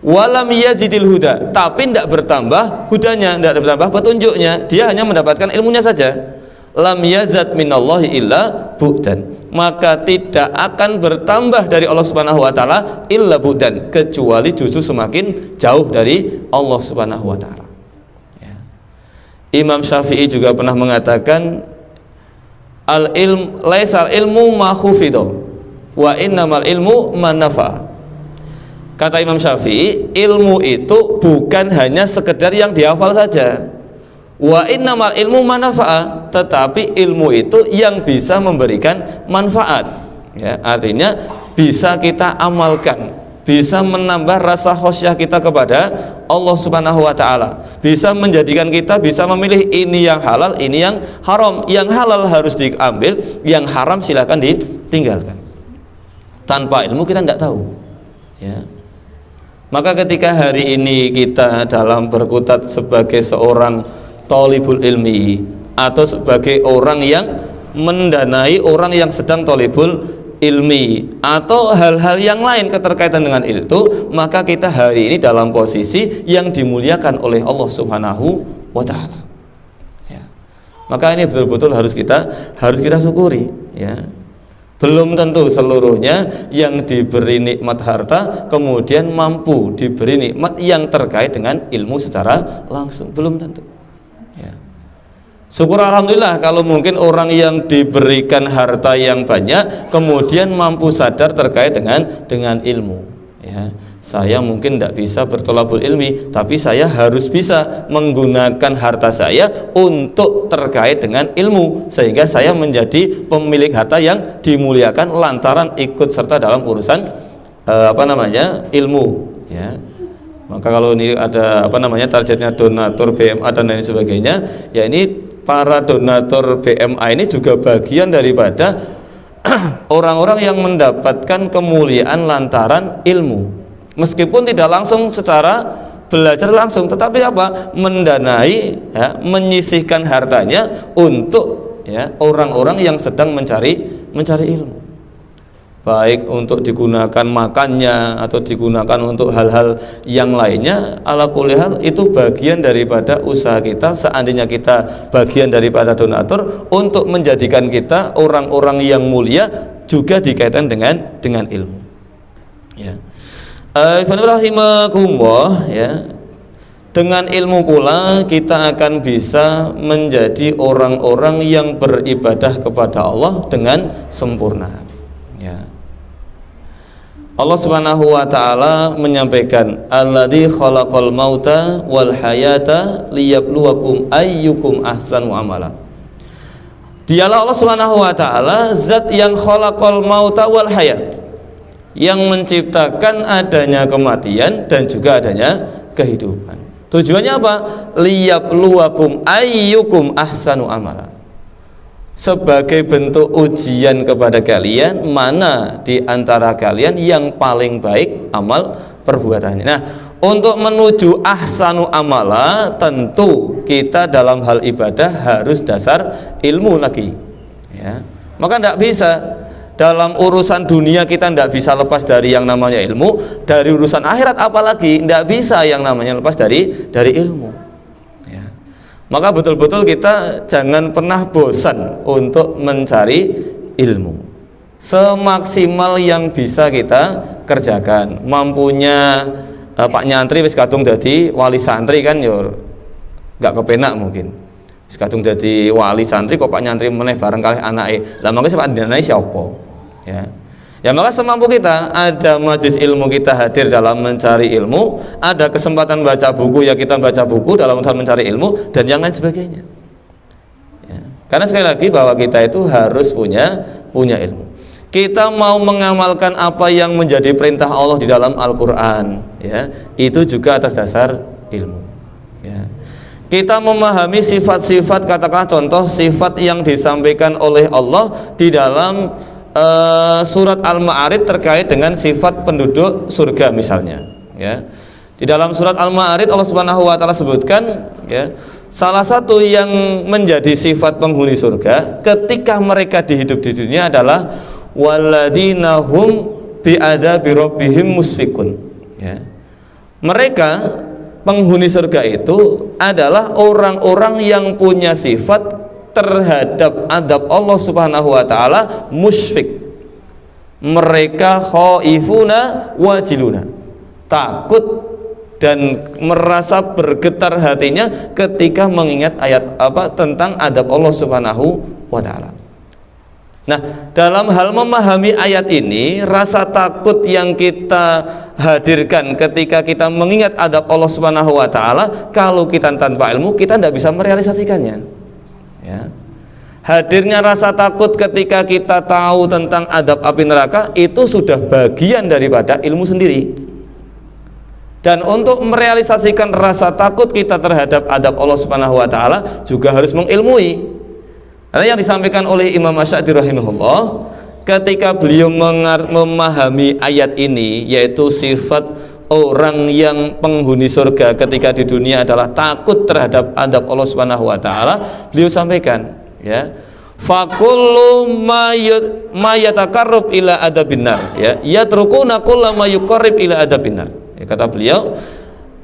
wa lam yazidil huda, tapi tidak bertambah hudanya, tidak bertambah petunjuknya, dia hanya mendapatkan ilmunya saja, lam yazad minallahi illa bu'dan, maka tidak akan bertambah dari Allah Subhanahu wa taala illa bu'dan, kecuali justru semakin jauh dari Allah Subhanahu wa taala, ya. Imam Syafi'i juga pernah mengatakan, al-ilm laisal ilmu ma khufido wa innamal ilmu man nafa. Kata Imam Syafi'i, ilmu itu bukan hanya sekedar yang dihafal saja. Wa innamal ilmu manfaat, tetapi ilmu itu yang bisa memberikan manfaat, ya, artinya bisa kita amalkan, bisa menambah rasa khosyah kita kepada Allah Subhanahu wa taala, bisa menjadikan kita bisa memilih ini yang halal, ini yang haram. Yang halal harus diambil, yang haram silakan ditinggalkan. Tanpa ilmu kita nggak tahu, ya. Maka ketika hari ini kita dalam berkutat sebagai seorang thalibul ilmi atau sebagai orang yang mendanai orang yang sedang thalibul ilmi atau hal-hal yang lain keterkaitan dengan itu, maka kita hari ini dalam posisi yang dimuliakan oleh Allah Subhanahu wa taala, ya. Maka ini betul-betul harus kita syukuri, ya. Belum tentu seluruhnya yang diberi nikmat harta kemudian mampu diberi nikmat yang terkait dengan ilmu secara langsung, belum tentu. Ya. Syukur alhamdulillah kalau mungkin orang yang diberikan harta yang banyak kemudian mampu sadar terkait dengan ilmu. Ya. Saya mungkin tidak bisa bertolabul ilmi, tapi saya harus bisa menggunakan harta saya untuk terkait dengan ilmu, sehingga saya menjadi pemilik harta yang dimuliakan lantaran ikut serta dalam urusan ilmu. Ya. Maka kalau ini ada targetnya donatur BMA dan lain sebagainya, ya ini para donatur BMA ini juga bagian daripada orang-orang yang mendapatkan kemuliaan lantaran ilmu. Meskipun tidak langsung secara belajar langsung, tetapi mendanai, ya, menyisihkan hartanya untuk, ya, orang-orang yang sedang mencari ilmu, baik untuk digunakan makannya atau digunakan untuk hal-hal yang lainnya. Ala kulli hal itu bagian daripada usaha kita, seandainya kita bagian daripada donatur, untuk menjadikan kita orang-orang yang mulia juga dikaitkan dengan ilmu. Ya. Bismillahirrahmanirrahim. Ya. Dengan ilmu pula kita akan bisa menjadi orang-orang yang beribadah kepada Allah dengan sempurna. Ya. Allah Subhanahu wa taala menyampaikan, alladzi khalaqal mauta wal hayata liyabluwakum ayyukum ahsanu amala. Dialah Allah Subhanahu wa taala zat yang khalaqal mauta wal hayat, yang menciptakan adanya kematian dan juga adanya kehidupan. Tujuannya apa? Liyabluwakum ayyukum ahsanu amala. Sebagai bentuk ujian kepada kalian, mana di antara kalian yang paling baik amal perbuatannya. Nah, untuk menuju ahsanu amala, tentu kita dalam hal ibadah harus dasar ilmu lagi. Ya. Maka tidak bisa dalam urusan dunia kita tidak bisa lepas dari yang namanya ilmu, dari urusan akhirat apalagi tidak bisa yang namanya lepas dari ilmu. Ya. Maka betul-betul kita jangan pernah bosan untuk mencari ilmu, semaksimal yang bisa kita kerjakan. Mampunya Pak Nyantri wis kadung dadi wali santri kan yo nggak kepenak mungkin. Wis kadung dadi wali santri kok Pak Nyantri meneh bareng kalih anake. Lah mangke Pak Dinane siapa? Ya, maka semampu kita, ada majlis ilmu kita hadir dalam mencari ilmu, ada kesempatan baca buku ya kita baca buku dalam mencari ilmu, dan yang lain sebagainya. Ya. Karena sekali lagi bahwa kita itu harus punya ilmu. Kita mau mengamalkan apa yang menjadi perintah Allah di dalam Al-Quran, ya, itu juga atas dasar ilmu. Ya. Kita memahami sifat-sifat, katakanlah contoh sifat yang disampaikan oleh Allah di dalam surat Al-Ma'arij terkait dengan sifat penduduk surga misalnya, ya. Di dalam surat Al-Ma'arij Allah Subhanahu wa taala sebutkan, ya, salah satu yang menjadi sifat penghuni surga ketika mereka hidup di dunia adalah walladzina hum bi'adzabi rabbihim musfiqun, ya. Mereka penghuni surga itu adalah orang-orang yang punya sifat terhadap adab Allah Subhanahu wa taala musyfiq. Mereka khaifuna wajiluna, takut dan merasa bergetar hatinya ketika mengingat ayat tentang adab Allah Subhanahu wa taala. Nah, dalam hal memahami ayat ini, rasa takut yang kita hadirkan ketika kita mengingat adab Allah Subhanahu wa taala, kalau kita tanpa ilmu kita tidak bisa merealisasikannya. Ya. Hadirnya rasa takut ketika kita tahu tentang adab api neraka itu sudah bagian daripada ilmu sendiri. Dan untuk merealisasikan rasa takut kita terhadap adab Allah Subhanahu wa taala juga harus mengilmui. Karena yang disampaikan oleh Imam Asy'ari rahimahullah ketika beliau memahami ayat ini, yaitu sifat orang yang penghuni surga ketika di dunia adalah takut terhadap adab Allah Subhanahu wa taala, beliau sampaikan, ya, faqullu ma yatakarrab ila adabinnar, ya, yatrukuna kullu ma yuqarrib ila adabinnar. Ya, kata beliau,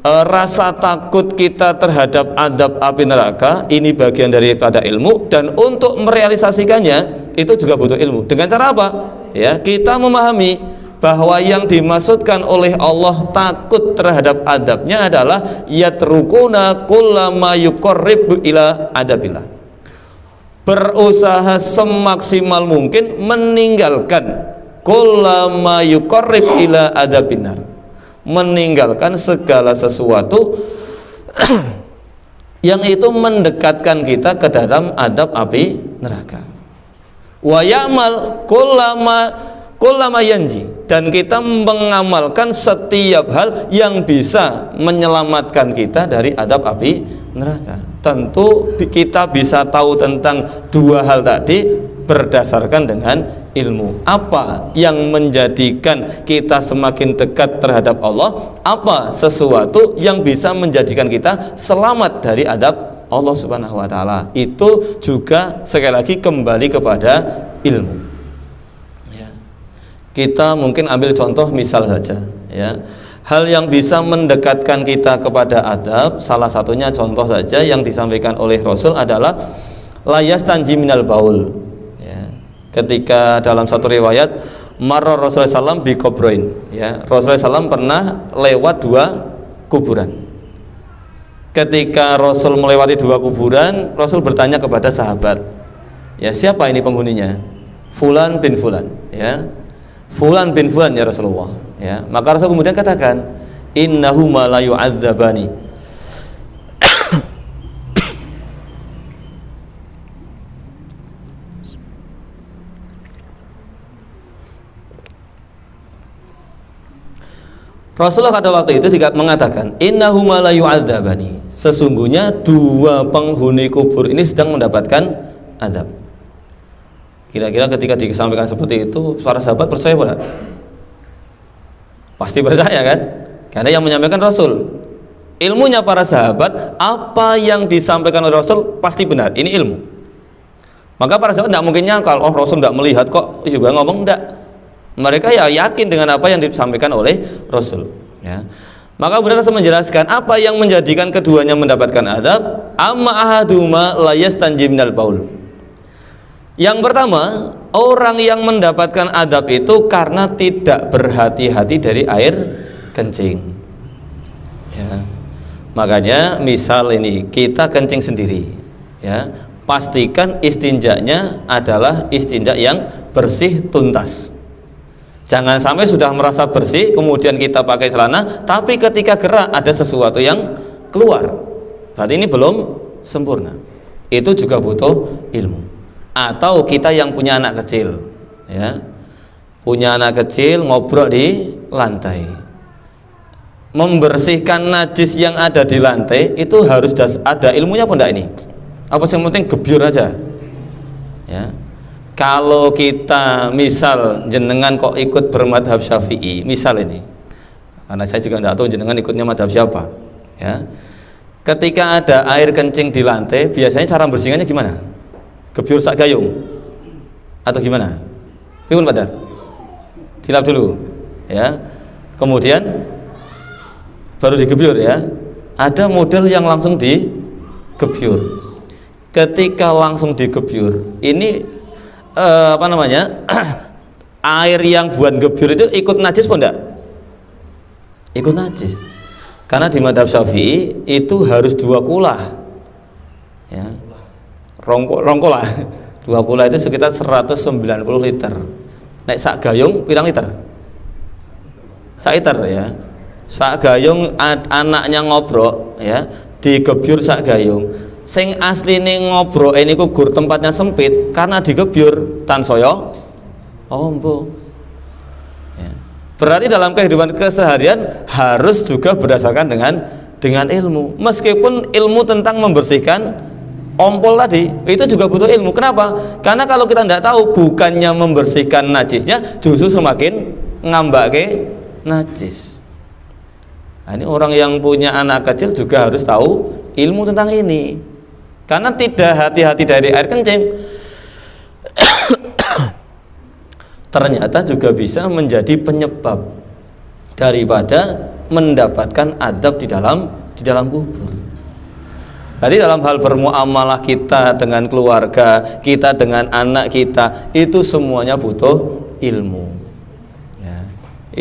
rasa takut kita terhadap adab api neraka ini bagian daripada ilmu, dan untuk merealisasikannya itu juga butuh ilmu. Dengan cara apa? Ya, kita memahami bahwa yang dimaksudkan oleh Allah takut terhadap adabnya adalah yatrukuna kullama yuqarrib ila adabillah. Berusaha semaksimal mungkin meninggalkan kullama yuqarrib ila adabinar, meninggalkan segala sesuatu yang itu mendekatkan kita ke dalam adab api neraka. Wa ya'mal kullama yanji, dan kita mengamalkan setiap hal yang bisa menyelamatkan kita dari adab api neraka. Tentu kita bisa tahu tentang dua hal tadi berdasarkan dengan ilmu. Apa yang menjadikan kita semakin dekat terhadap Allah? Apa sesuatu yang bisa menjadikan kita selamat dari adab Allah Subhanahu wa taala? Itu juga sekali lagi kembali kepada ilmu. Ya. Kita mungkin ambil contoh misal saja, ya. Hal yang bisa mendekatkan kita kepada adab, salah satunya contoh saja yang disampaikan oleh Rasul adalah layas tanji minal baul. Ketika dalam satu riwayat marra Rasulullah SAW bi kubroin, ya, Rasulullah SAW pernah lewat dua kuburan. Ketika Rasul melewati dua kuburan, Rasul bertanya kepada sahabat, ya, siapa ini penghuninya? Fulan bin Fulan, ya, Fulan bin Fulan ya Rasulullah, ya. Maka Rasul kemudian katakan, innahuma la yu'adzabani. Rasulullah pada waktu itu juga mengatakan, innahuma la yu'adzabani, sesungguhnya dua penghuni kubur ini sedang mendapatkan azab. Kira-kira ketika disampaikan seperti itu, para sahabat percaya tidak? Pasti percaya kan? Karena yang menyampaikan Rasul. Ilmunya para sahabat, apa yang disampaikan oleh Rasul pasti benar, ini ilmu. Maka para sahabat tidak mungkin nyangkal, oh Rasul tidak melihat kok juga ngomong, tidak. Mereka ya yakin dengan apa yang disampaikan oleh Rasul, ya. Maka benar Rasul menjelaskan apa yang menjadikan keduanya mendapatkan adab. Amma ahaduma la yastanji minal baul. Yang pertama, orang yang mendapatkan adab itu karena tidak berhati-hati dari air kencing, ya. Makanya misal ini kita kencing sendiri, ya, pastikan istinjaknya adalah istinjak yang bersih tuntas. Jangan sampai sudah merasa bersih kemudian kita pakai celana, tapi ketika gerak ada sesuatu yang keluar, berarti ini belum sempurna. Itu juga butuh ilmu. Atau kita yang punya anak kecil, ya, punya anak kecil ngobrol di lantai, membersihkan najis yang ada di lantai itu harus ada ilmunya apa enggak ini? Apa yang penting gebyur aja, ya. Kalau kita misal jenengan kok ikut bermadhab Syafi'i, misal ini, karena saya juga tidak tahu jenengan ikutnya madhab siapa, ya. Ketika ada air kencing di lantai, biasanya cara bersihkannya gimana? Gebyur sak gayung atau gimana? Pripun Pak Dar? Dilap dulu, ya. Kemudian baru digebyur, ya. Ada model yang langsung digebyur. Ketika langsung digebyur, ini apa namanya? Air yang buat gebyur itu ikut najis pun enggak? Ikut najis. Karena di madhab Syafi'i itu harus 2 kula, ya. Rongkolah 2 kula itu sekitar 190 liter. Nek sak gayung pirang liter? Sak liter, ya. Sak gayung anaknya ngobrol, ya, digebyur sak gayung. Sing asline ngobrol ini gur tempatnya sempit karena digebyur tansaya ombo, ya. Berarti dalam kehidupan keseharian harus juga berdasarkan dengan ilmu. Meskipun ilmu tentang membersihkan ompol tadi itu juga butuh ilmu. Kenapa? Karena kalau kita tidak tahu, bukannya membersihkan najisnya, justru semakin ngambake najis. Nah, ini orang yang punya anak kecil juga harus tahu ilmu tentang ini. Karena tidak hati-hati dari air kencing ternyata juga bisa menjadi penyebab daripada mendapatkan adab di dalam kubur. Jadi dalam hal bermuamalah kita dengan keluarga, kita dengan anak kita, itu semuanya butuh ilmu. Ya.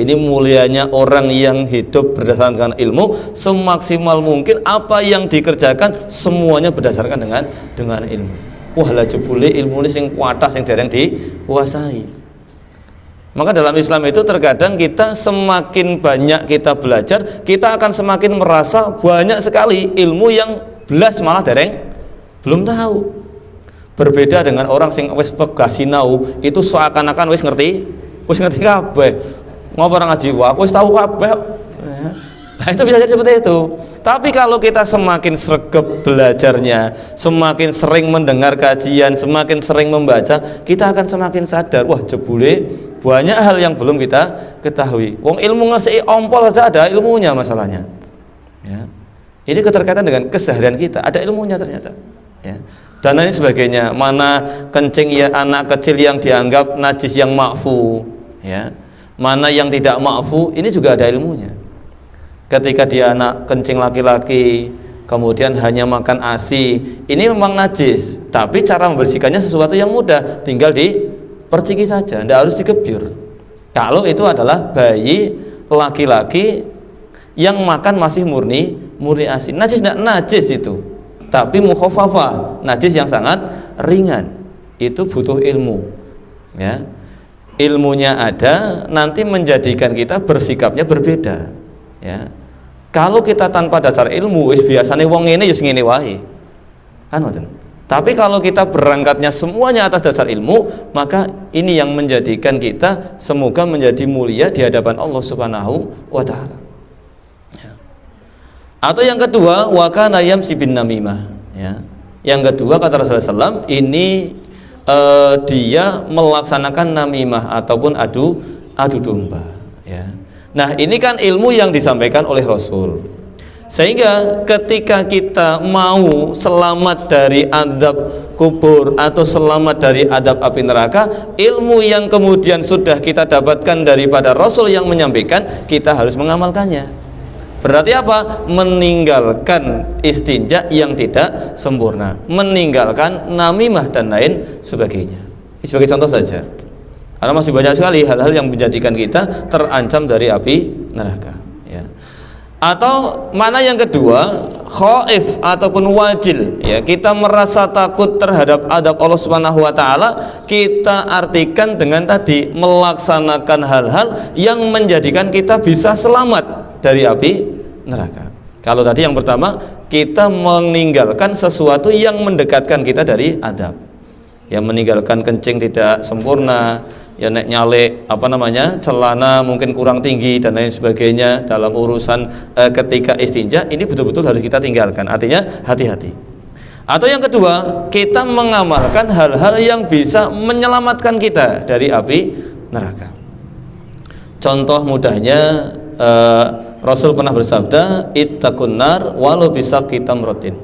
Ini mulianya orang yang hidup berdasarkan ilmu, semaksimal mungkin apa yang dikerjakan semuanya berdasarkan dengan ilmu. Wah lah jebule ilmu ini sing kuatah sing dereng dikuasai. Maka dalam Islam itu terkadang kita semakin banyak kita belajar, kita akan semakin merasa banyak sekali ilmu yang belas malah dereng belum tahu. Berbeda dengan orang sing wis pegah sinau, itu seakan-akan wis ngerti kabeh. Ngopo ora ngaji wae, aku wis tahu kabeh. Nah, itu bisa jadi seperti itu. Tapi kalau kita semakin sregep belajarnya, semakin sering mendengar kajian, semakin sering membaca, kita akan semakin sadar, wah jebule banyak hal yang belum kita ketahui. Wong ilmu ngasih ompol saja ada ilmunya masalahnya. Ya. Ini keterkaitan dengan keseharian kita, ada ilmunya ternyata. Ya. Dan lain sebagainya. Mana kencing ya anak kecil yang dianggap najis yang ma'fu, ya. Mana yang tidak ma'fu, ini juga ada ilmunya. Ketika dia anak kencing laki-laki, kemudian hanya makan ASI, ini memang najis, tapi cara membersihkannya sesuatu yang mudah, tinggal diperciki saja, tidak harus digebyur. Kalau itu adalah bayi laki-laki yang makan masih murni ASI, najis tidak najis itu, tapi mukhafafah, najis yang sangat ringan, itu butuh ilmu. Ya, ilmunya ada, nanti menjadikan kita bersikapnya berbeda. Ya. Kalau kita tanpa dasar ilmu, biasanya wong ini just ngene wae. Kan ngoten. Tapi kalau kita berangkatnya semuanya atas dasar ilmu, maka ini yang menjadikan kita semoga menjadi mulia di hadapan Allah Subhanahu wa taala. Ya. Atau yang kedua, wa kana yamsi bin namimah, ya. Yang kedua kata Rasulullah SAW, ini dia melaksanakan namimah ataupun adu domba, ya. Nah ini kan ilmu yang disampaikan oleh Rasul, sehingga ketika kita mau selamat dari adab kubur atau selamat dari adab api neraka, ilmu yang kemudian sudah kita dapatkan daripada Rasul yang menyampaikan, kita harus mengamalkannya. Berarti apa? Meninggalkan istinja yang tidak sempurna, meninggalkan namimah dan lain sebagainya. Sebagai contoh saja, karena masih banyak sekali hal-hal yang menjadikan kita terancam dari api neraka. Ya. Atau mana yang kedua, khaif ataupun wajil. Ya, kita merasa takut terhadap adab Allah Subhanahu wa taala, kita artikan dengan tadi melaksanakan hal-hal yang menjadikan kita bisa selamat dari api neraka. Kalau tadi yang pertama, kita meninggalkan sesuatu yang mendekatkan kita dari adab. Yang meninggalkan kencing tidak sempurna, ya nyale celana mungkin kurang tinggi dan lain sebagainya dalam urusan ketika istinja, ini betul-betul harus kita tinggalkan, artinya hati-hati. Atau yang kedua, kita mengamalkan hal-hal yang bisa menyelamatkan kita dari api neraka. Contoh mudahnya, Rasul pernah bersabda, ittaqun nar walau bisaqi tamratin.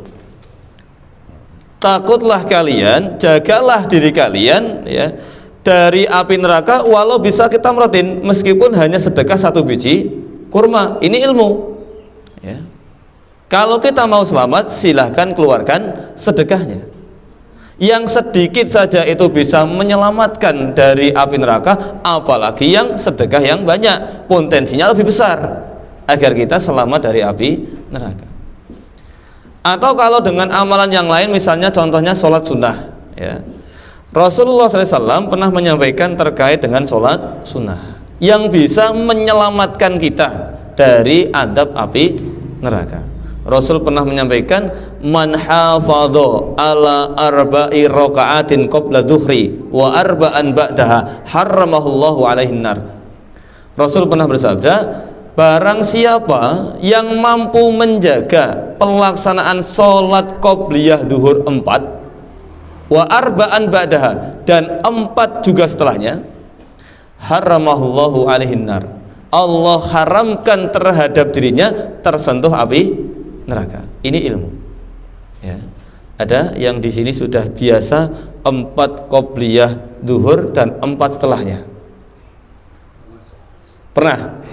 Takutlah kalian, jagalah diri kalian, ya, dari api neraka walau bisa kita meratin, meskipun hanya sedekah 1 biji kurma. Ini ilmu, ya. Kalau kita mau selamat, silahkan keluarkan sedekahnya. Yang sedikit saja itu bisa menyelamatkan dari api neraka, apalagi yang sedekah yang banyak, potensinya lebih besar agar kita selamat dari api neraka. Atau kalau dengan amalan yang lain, misalnya contohnya sholat sunnah, ya. Rasulullah SAW pernah menyampaikan terkait dengan sholat sunnah yang bisa menyelamatkan kita dari adab api neraka. Rasul pernah menyampaikan, man hafadha ala arba'i raka'atin qabla dhuhri wa arba'an ba'daha harramahullahu alaihin nar. Rasul pernah bersabda, barang siapa yang mampu menjaga pelaksanaan sholat qobliyah duhur 4 wa arba'an ba'daha, dan 4 juga setelahnya, haramahullahu alaihin nar, Allah haramkan terhadap dirinya tersentuh api neraka. Ini ilmu, ya. Ada yang di sini sudah biasa 4 qobliyah duhur dan 4 setelahnya? Pernah?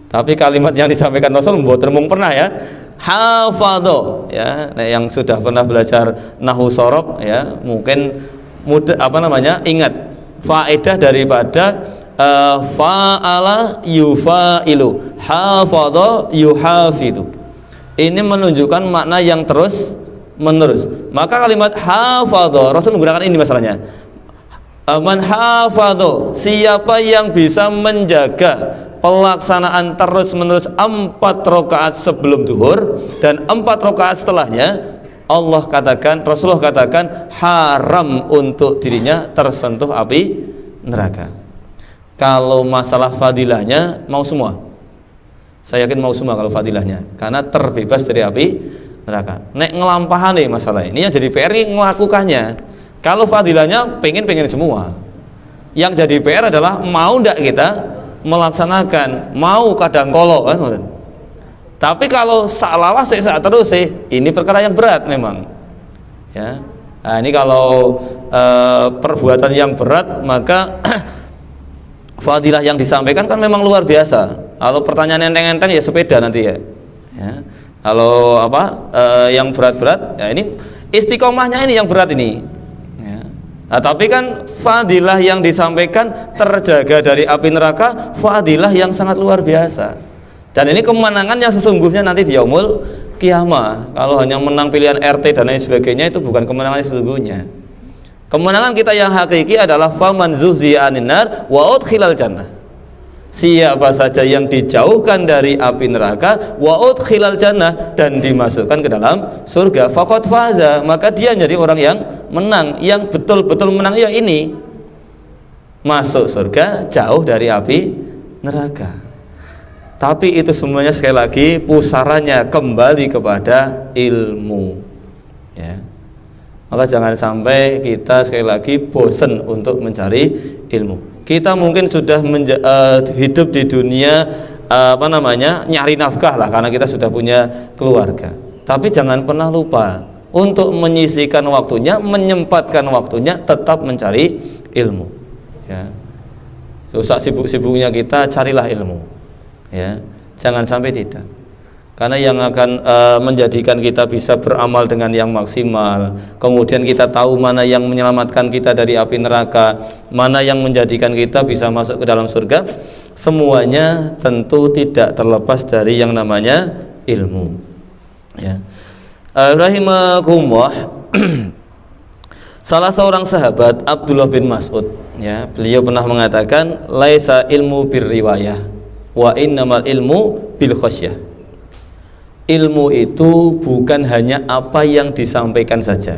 Tapi kalimat yang disampaikan Rasul membuat remung pernah, ya. Hafadho ya. Nah, yang sudah pernah belajar nahwu shorof ya, mungkin mudah ingat faedah daripada fa'ala yufailu, hafadho yuhafidu. Ini menunjukkan makna yang terus menerus. Maka kalimat hafadho, Rasul menggunakan ini masalahnya. Man hafadho, siapa yang bisa menjaga pelaksanaan terus menerus 4 rakaat sebelum zuhur dan 4 rakaat setelahnya, Rasulullah katakan haram untuk dirinya tersentuh api neraka. Kalau masalah fadilahnya mau semua, saya yakin mau semua kalau fadilahnya, karena terbebas dari api neraka. Nek ngelampahane masalah ini yang jadi PR ini ngelakukannya. Kalau fadilahnya pengen semua, yang jadi PR adalah mau ndak kita melaksanakan, mau kadang kolo kan. Tapi kalau salah saat terus ini perkara yang berat memang ya. Nah, ini kalau perbuatan yang berat, maka fadilah yang disampaikan kan memang luar biasa. Kalau pertanyaan enteng-enteng ya sepeda nanti ya. Kalau yang berat-berat ya ini istiqomahnya ini yang berat ini ya. Nah, tapi kan fadilah yang disampaikan terjaga dari api neraka, fadilah yang sangat luar biasa. Dan ini kemenangan yang sesungguhnya nanti di yaumul qiyamah. Kalau hanya menang pilihan RT dan lain sebagainya, itu bukan kemenangan yang sesungguhnya. Kemenangan kita yang hakiki adalah faman zuhziya 'anil nar wa udkhilal jannah. Siapa saja yang dijauhkan dari api neraka wa udkhilal jannah, dan dimasukkan ke dalam surga, faqad faza, maka dia jadi orang yang menang, yang betul-betul menang ya ini masuk surga, jauh dari api neraka. Tapi itu semuanya sekali lagi pusarannya kembali kepada ilmu ya. Maka jangan sampai kita sekali lagi bosan untuk mencari ilmu. Kita mungkin sudah hidup di dunia nyari nafkah lah, karena kita sudah punya keluarga. Tapi jangan pernah lupa untuk menyisihkan waktunya, menyempatkan waktunya, tetap mencari ilmu ya. Usah sibuk-sibuknya kita carilah ilmu ya, jangan sampai tidak, karena yang akan menjadikan kita bisa beramal dengan yang maksimal, kemudian kita tahu mana yang menyelamatkan kita dari api neraka, mana yang menjadikan kita bisa masuk ke dalam surga, semuanya tentu tidak terlepas dari yang namanya ilmu ya. Rahimakumullah. Salah seorang sahabat, Abdullah bin Mas'ud ya, beliau pernah mengatakan laisa ilmu birriwayah wa innamal ilmu bil khasyah. Ilmu itu bukan hanya apa yang disampaikan saja,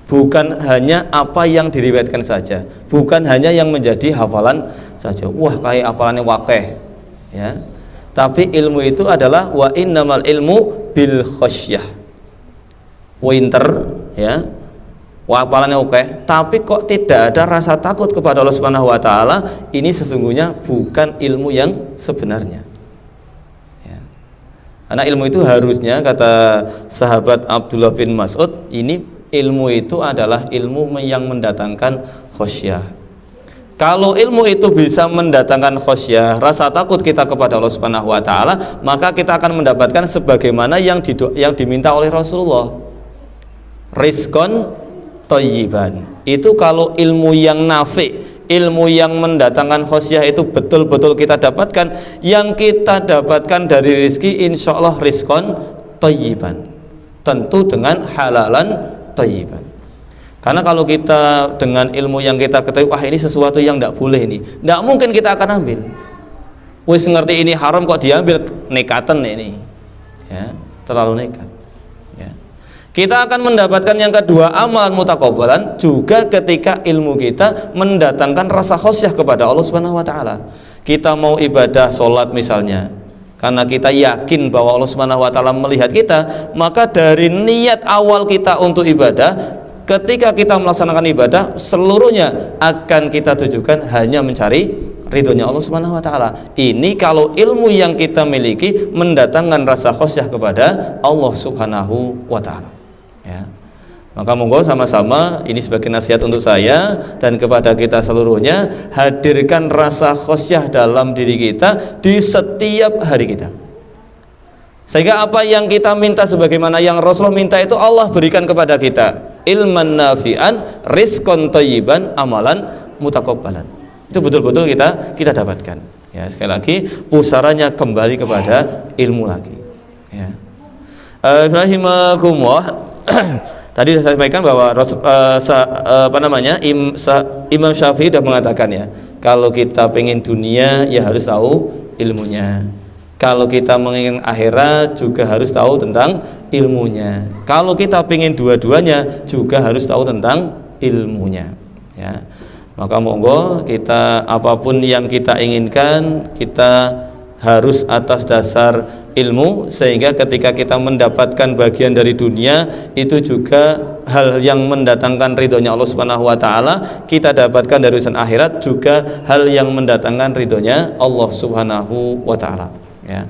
bukan hanya apa yang diriwayatkan saja, bukan hanya yang menjadi hafalan saja. Wah, kayak hafalannya wakeh ya. Tapi ilmu itu adalah wa innamal ilmu bil khasyah. Winter ya, hafalannya oke, tapi kok tidak ada rasa takut kepada Allah Subhanahu wa taala, ini sesungguhnya bukan ilmu yang sebenarnya. Ya. Karena ilmu itu harusnya, kata sahabat Abdullah bin Mas'ud, ini ilmu itu adalah ilmu yang mendatangkan khosyah. Kalau ilmu itu bisa mendatangkan khosyah, rasa takut kita kepada Allah Subhanahu wa taala, maka kita akan mendapatkan sebagaimana yang diminta oleh Rasulullah. Rizqon thayyiban. Itu kalau ilmu yang nafi, ilmu yang mendatangkan khosyah itu betul-betul kita dapatkan, yang kita dapatkan dari rizki insya Allah rizqon thayyiban, tentu dengan halalan thayyiban. Karena kalau kita dengan ilmu yang kita ketahui, wah ini sesuatu yang tidak boleh, ini tidak mungkin kita akan ambil. Wis ngerti ini haram kok diambil, nekatan ini ya, terlalu nekat ya. Kita akan mendapatkan yang kedua, amalan mutaqabbalan, juga ketika ilmu kita mendatangkan rasa khosyah kepada Allah Subhanahu wa taala. Kita mau ibadah sholat misalnya, karena kita yakin bahwa Allah Subhanahu wa taala melihat kita, maka dari niat awal kita untuk ibadah, ketika kita melaksanakan ibadah, seluruhnya akan kita tujukan hanya mencari ridhonya Allah Subhanahu wa taala. Ini kalau ilmu yang kita miliki mendatangkan rasa khosyah kepada Allah Subhanahu wa taala. Ya. Maka monggo sama-sama, ini sebagai nasihat untuk saya dan kepada kita seluruhnya, hadirkan rasa khosyah dalam diri kita di setiap hari kita. Sehingga apa yang kita minta sebagaimana yang Rasulullah minta itu Allah berikan kepada kita. Ilman nafi'an, rizqan thayyiban, amalan mutakabbalan. Itu betul-betul kita dapatkan. Ya, sekali lagi pusaranya kembali kepada ilmu lagi. Ya. Rahimakumullah. Tadi saya sampaikan bahwa Imam Syafi'i sudah mengatakan ya, kalau kita pengen dunia ya harus tahu ilmunya. Kalau kita menginginkan akhirat juga harus tahu tentang ilmunya. Kalau kita pengen dua-duanya juga harus tahu tentang ilmunya. Ya. Maka monggo kita apapun yang kita inginkan kita harus atas dasar ilmu, sehingga ketika kita mendapatkan bagian dari dunia itu juga hal yang mendatangkan ridhonya Allah Subhanahu wa taala, kita dapatkan dari urusan akhirat juga hal yang mendatangkan ridhonya Allah Subhanahu wa taala. Ya.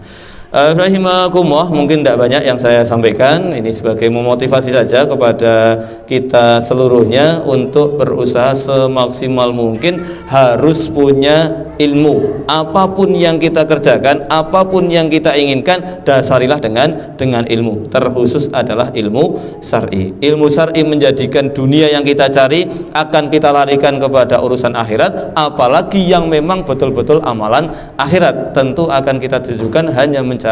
Rahimakumullah, mungkin tidak banyak yang saya sampaikan, ini sebagai memotivasi saja kepada kita seluruhnya untuk berusaha semaksimal mungkin harus punya ilmu. Apapun yang kita kerjakan, apapun yang kita inginkan, dasarilah dengan ilmu. Terkhusus adalah ilmu syar'i. Ilmu syar'i menjadikan dunia yang kita cari akan kita larikan kepada urusan akhirat, apalagi yang memang betul-betul amalan akhirat, tentu akan kita tujukan hanya mencari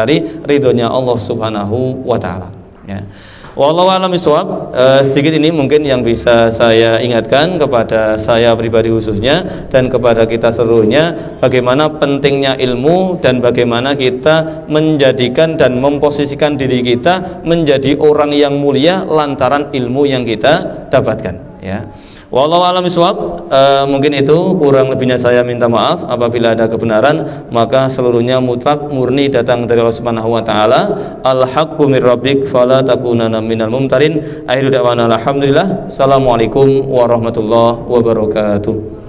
ridhonya Allah Subhanahu wa taala. Ya. Wallahu a'lam bishawab. Sedikit ini mungkin yang bisa saya ingatkan kepada saya pribadi khususnya dan kepada kita seluruhnya, bagaimana pentingnya ilmu dan bagaimana kita menjadikan dan memposisikan diri kita menjadi orang yang mulia lantaran ilmu yang kita dapatkan. Ya. Wallahu a'lam bishawab. Mungkin itu, kurang lebihnya saya minta maaf. Apabila ada kebenaran maka seluruhnya mutlak murni datang dari Allah Subhanahu wa taala. Al-haqqu mir rabbik fala takunanna minal mumtarin. Akhiru da'wana alhamdulillah. Assalamualaikum warahmatullahi wabarakatuh.